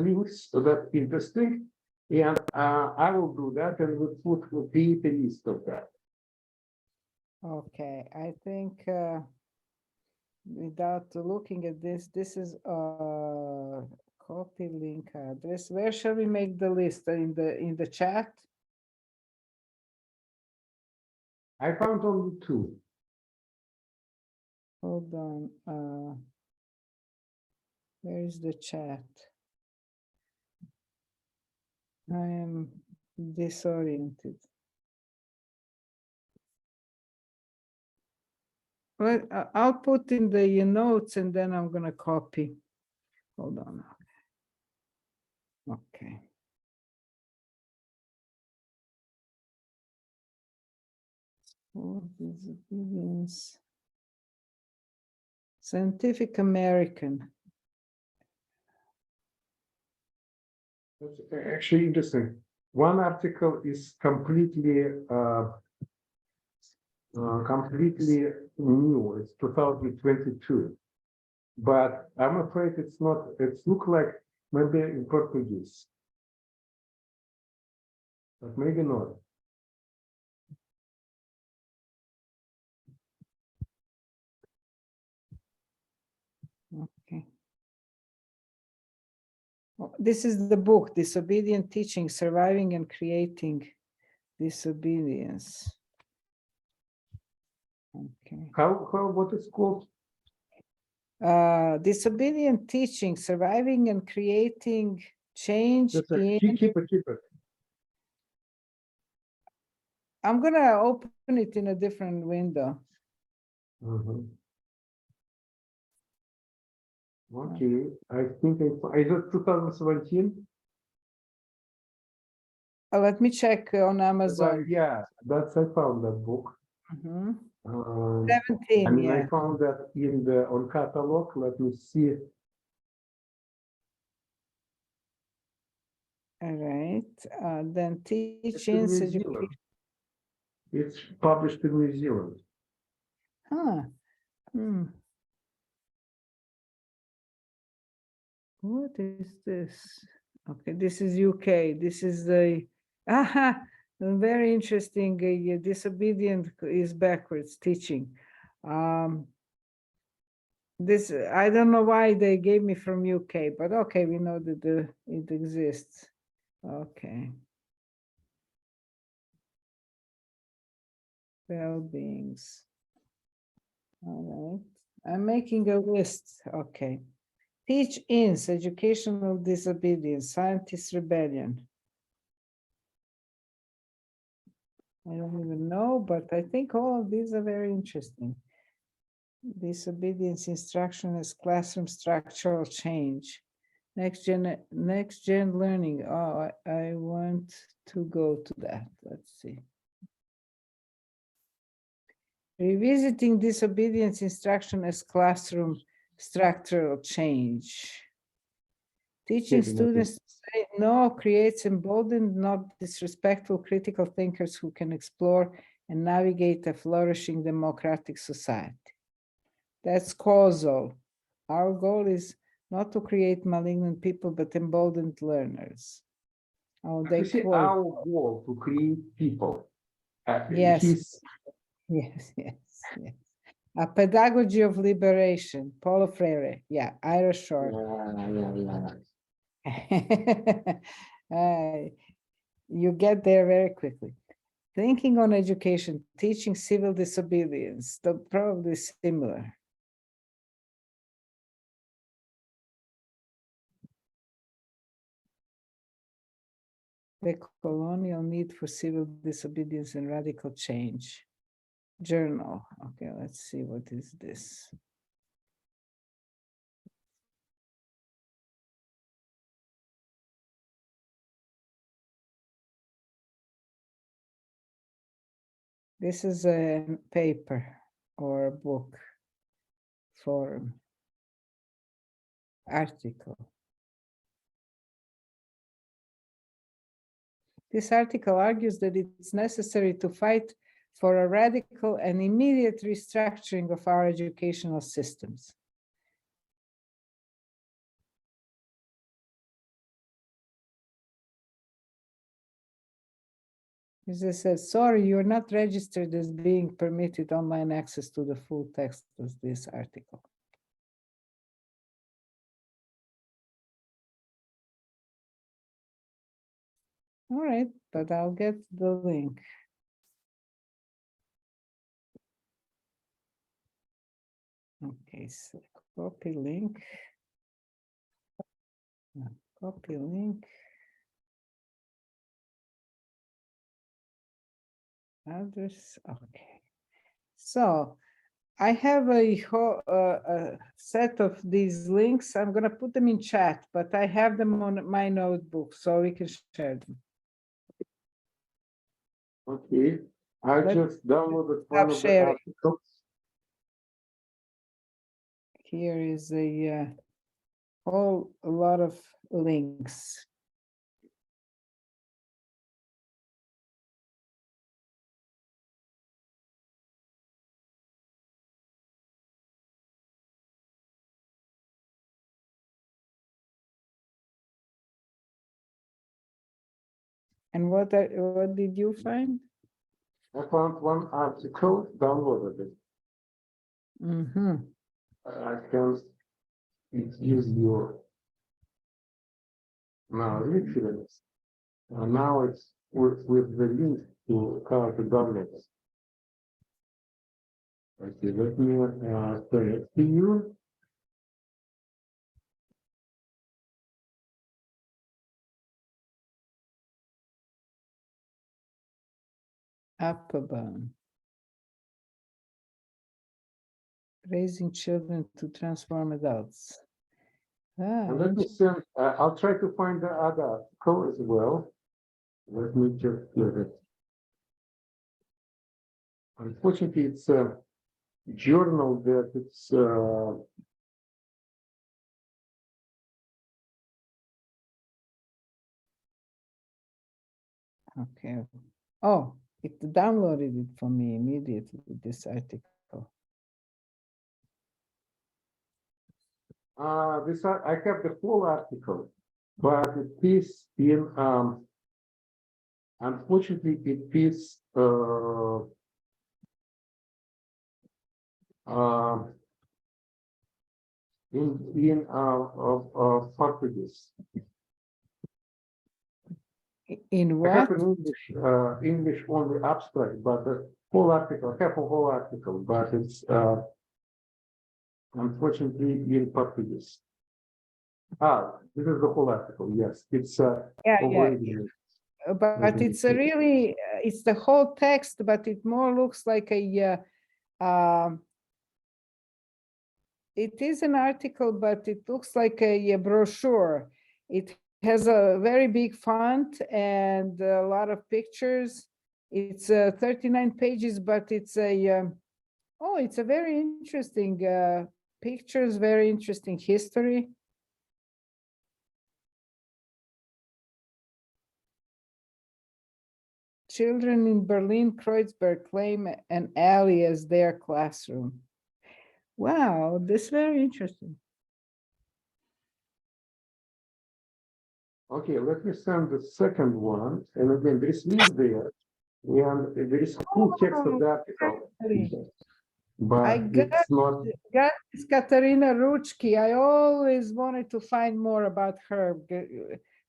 [SPEAKER 2] links that are interesting, and I will do that, and we'll create a list of that.
[SPEAKER 1] Okay, I think without looking at this, this is a copy link address. Where shall we make the list? In the chat?
[SPEAKER 2] I found only two.
[SPEAKER 1] Hold on. Where is the chat? I am disoriented. Well, I'll put in the notes and then I'm gonna copy. Hold on. Okay. Disobedience. Scientific American.
[SPEAKER 2] That's actually interesting. One article is completely new. It's 2022, but I'm afraid it's not. It's look like maybe in Portuguese, but maybe not.
[SPEAKER 1] Okay. This is the book, Disobedient Teaching, Surviving and Creating Disobedience. Okay.
[SPEAKER 2] What is called?
[SPEAKER 1] Disobedient teaching, surviving and creating change
[SPEAKER 2] Just a,
[SPEAKER 1] in.
[SPEAKER 2] keep it.
[SPEAKER 1] I'm gonna open it in a different window.
[SPEAKER 2] Mhm. Okay, I think is it 2017?
[SPEAKER 1] Let me check on Amazon.
[SPEAKER 2] Yeah, that's I found that book.
[SPEAKER 1] Mhm.
[SPEAKER 2] I
[SPEAKER 1] 17,
[SPEAKER 2] mean, I
[SPEAKER 1] yeah.
[SPEAKER 2] found that in the on catalog. Let me see.
[SPEAKER 1] All right. Then
[SPEAKER 2] It's in
[SPEAKER 1] teachings,
[SPEAKER 2] New Zealand. It's published in New Zealand.
[SPEAKER 1] huh. Hmm. What is this? Okay, this is UK. This is the very interesting. Disobedient is backwards teaching. This I don't know why they gave me from UK, but okay, we know that it exists. Okay. Well-beings. All right. I'm making a list. Okay. Teach-ins, educational disobedience, scientist rebellion. I don't even know, but I think all of these are very interesting. Disobedience instruction as classroom structural change. Next gen learning. Oh, I want to go to that. Let's see. Revisiting disobedience instruction as classroom structural change. Teaching students to say no creates emboldened, not disrespectful critical thinkers who can explore and navigate a flourishing democratic society. That's causal. Our goal is not to create malignant people, but emboldened learners. Oh, they
[SPEAKER 2] You see,
[SPEAKER 1] quote.
[SPEAKER 2] our goal to create people.
[SPEAKER 1] Yes.
[SPEAKER 2] He's
[SPEAKER 1] Yes. A pedagogy of liberation, Paulo Freire. Yeah, Irish short. You get there very quickly. Thinking on education, teaching civil disobedience, they're probably similar. The colonial need for civil disobedience and radical change. Journal. Okay, let's see, what is this? This is a paper or a book form article. This article argues that it's necessary to fight for a radical and immediate restructuring of our educational systems. As I said, sorry, you're not registered as being permitted online access to the full text of this article. All right, but I'll get the link. Okay, so copy link. Copy link. Address, okay. So I have a set of these links. I'm gonna put them in chat, but I have them on my notebook, so we can share them.
[SPEAKER 2] okay. I just downloaded one of the
[SPEAKER 1] sharing.
[SPEAKER 2] articles.
[SPEAKER 1] Here is a lot of links. And what did you find?
[SPEAKER 2] I found one article, downloaded it.
[SPEAKER 1] Mm-hmm.
[SPEAKER 2] I can use your now reference. Now it's with the link to how to download it. Okay, let me send it to you.
[SPEAKER 1] Applebaum. Raising children to transform adults. Ah,
[SPEAKER 2] And let me send, I'll try to find the other article as well. Let me just get it. Unfortunately, it's a journal that it's
[SPEAKER 1] okay. Oh, it downloaded it for me immediately, this article.
[SPEAKER 2] I have the full article, but it is in unfortunately it is in Portuguese.
[SPEAKER 1] In
[SPEAKER 2] I have
[SPEAKER 1] what?
[SPEAKER 2] an English only abstract, but the whole article, I have a whole article, but it's unfortunately in Portuguese. This is the whole article, yes, it's
[SPEAKER 1] Yeah,
[SPEAKER 2] over
[SPEAKER 1] yeah.
[SPEAKER 2] 80 years.
[SPEAKER 1] But it's a really, it's the whole text, but it more looks like a, it is an article, but it looks like a brochure. It has a very big font and a lot of pictures. It's 39 pages, but it's a, oh, it's a very interesting pictures, very interesting history. Children in Berlin, Kreuzberg claim an alley as their classroom. Wow, this is very interesting.
[SPEAKER 2] Okay, let me send the second one, and again, there is link there, and there is full text of the article. But
[SPEAKER 1] I
[SPEAKER 2] it's not,
[SPEAKER 1] got this Katarina Ruchki. I always wanted to find more about her.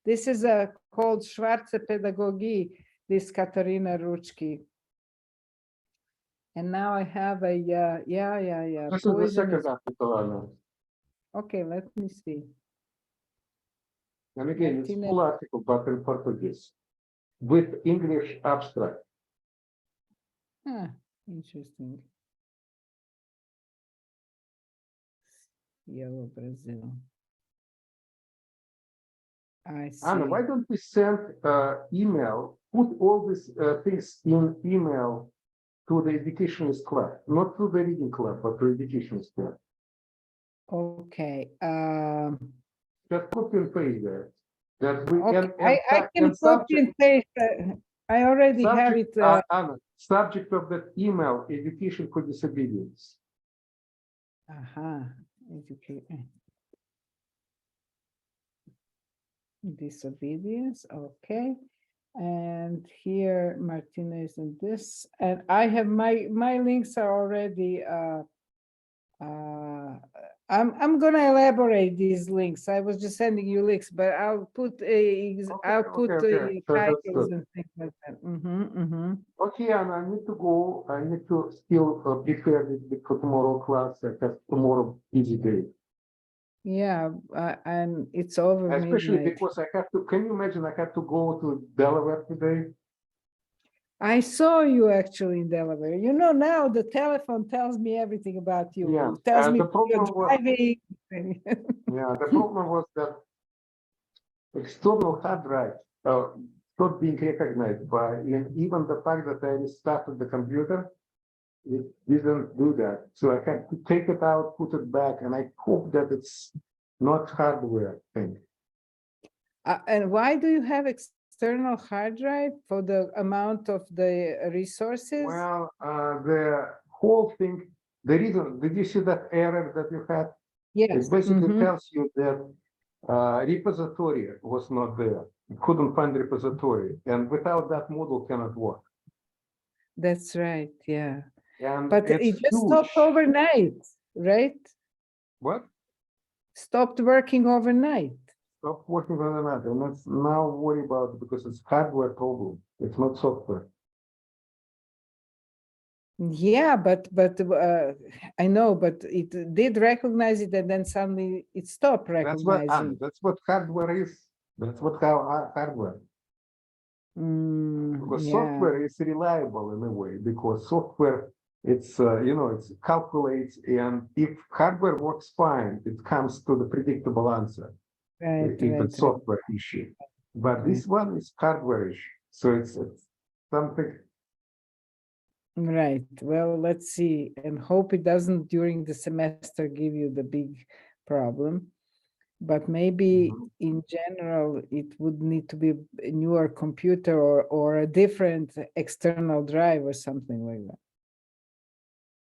[SPEAKER 1] This is called Schwarze Pädagogie, this Katarina Ruchki. And now I have a, yeah.
[SPEAKER 2] this is the
[SPEAKER 1] Poison
[SPEAKER 2] second
[SPEAKER 1] is-
[SPEAKER 2] article, Anna.
[SPEAKER 1] Okay, let me see.
[SPEAKER 2] And again, it's
[SPEAKER 1] Martina-
[SPEAKER 2] full article, but in Portuguese, with English abstract.
[SPEAKER 1] Huh, interesting. Yellow Brazil. I see.
[SPEAKER 2] Anna, why don't we send email, put all these things in email to the educationist club, not to the reading club, but to educationist club.
[SPEAKER 1] Okay.
[SPEAKER 2] Just copy and paste there. That we
[SPEAKER 1] Okay,
[SPEAKER 2] and
[SPEAKER 1] I can copy and paste. I already have it.
[SPEAKER 2] subject, Anna, subject of that email, education for disobedience.
[SPEAKER 1] Education. Disobedience, okay. And here Martinez and this, and I have my links are already I'm gonna elaborate these links. I was just sending you links, but I'll put
[SPEAKER 2] Okay. So that's
[SPEAKER 1] titles
[SPEAKER 2] good.
[SPEAKER 1] and things like that.
[SPEAKER 2] Okay, and I need to go. I need to still prepare for tomorrow class. I have tomorrow busy day.
[SPEAKER 1] Yeah, and it's over
[SPEAKER 2] Especially
[SPEAKER 1] midnight.
[SPEAKER 2] because I have to. Can you imagine? I have to go to Delaware today.
[SPEAKER 1] I saw you actually in Delaware. You know, now the telephone tells me everything about you.
[SPEAKER 2] Yeah,
[SPEAKER 1] It tells me
[SPEAKER 2] the problem
[SPEAKER 1] you're
[SPEAKER 2] was-
[SPEAKER 1] driving.
[SPEAKER 2] Yeah, the problem was that external hard drive not being recognized by even the fact that I restarted the computer, it didn't do that. So I had to take it out, put it back, and I hope that it's not hardware thing.
[SPEAKER 1] And why do you have external hard drive for the amount of the resources?
[SPEAKER 2] Well, the whole thing, the reason, did you see that error that you had?
[SPEAKER 1] Yes.
[SPEAKER 2] It basically tells you that repository was not there. You couldn't find the repository, and without that, model cannot work.
[SPEAKER 1] That's right. Yeah.
[SPEAKER 2] And
[SPEAKER 1] But it
[SPEAKER 2] it's
[SPEAKER 1] just stopped
[SPEAKER 2] huge.
[SPEAKER 1] overnight, right?
[SPEAKER 2] What?
[SPEAKER 1] Stopped working overnight.
[SPEAKER 2] Stop working on that, and let's now worry about it because it's hardware problem. It's not software.
[SPEAKER 1] Yeah, but I know, but it did recognize it, and then suddenly it stopped
[SPEAKER 2] That's what
[SPEAKER 1] recognizing.
[SPEAKER 2] that's what hardware is. That's what hardware. Because
[SPEAKER 1] Yeah,
[SPEAKER 2] software is reliable in a way, because software, it's, it calculates, and if hardware works fine, it comes to the predictable answer,
[SPEAKER 1] right,
[SPEAKER 2] even
[SPEAKER 1] right,
[SPEAKER 2] software issue. But this one is hardware issue, so it's something.
[SPEAKER 1] right. Well, let's see, and hope it doesn't during the semester give you the big problem. But maybe
[SPEAKER 2] Mhm.
[SPEAKER 1] in general, it would need to be a newer computer or a different external drive or something like that.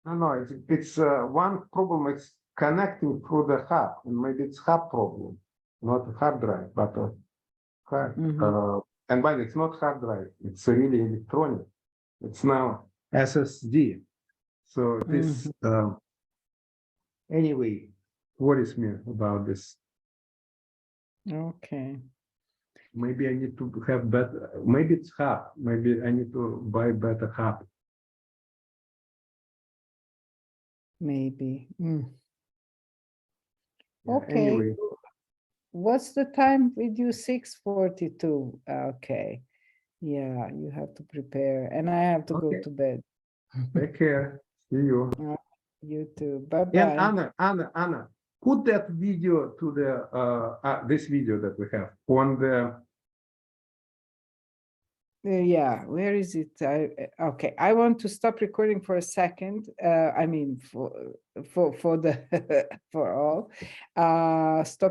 [SPEAKER 2] No, it's one problem. It's connecting through the hub, and maybe it's hub problem, not a hard drive, but a hard.
[SPEAKER 1] Mhm.
[SPEAKER 2] And but it's not hard drive. It's really electronic. It's now SSD. So this anyway worries me about this.
[SPEAKER 1] Okay.
[SPEAKER 2] Maybe I need to have better. Maybe it's hub. Maybe I need to buy better hub.
[SPEAKER 1] Maybe.
[SPEAKER 2] Yeah,
[SPEAKER 1] Okay.
[SPEAKER 2] Anyway,
[SPEAKER 1] What's the time with you? 6:42. Okay. Yeah, you have to prepare, and I have to go
[SPEAKER 2] Okay.
[SPEAKER 1] to bed.
[SPEAKER 2] Take care. See you.
[SPEAKER 1] You too. Bye
[SPEAKER 2] And
[SPEAKER 1] bye.
[SPEAKER 2] Anna, put that video to the this video that we have on the.
[SPEAKER 1] Yeah, where is it? Okay, I want to stop recording for a second. I mean, for the for all. Stop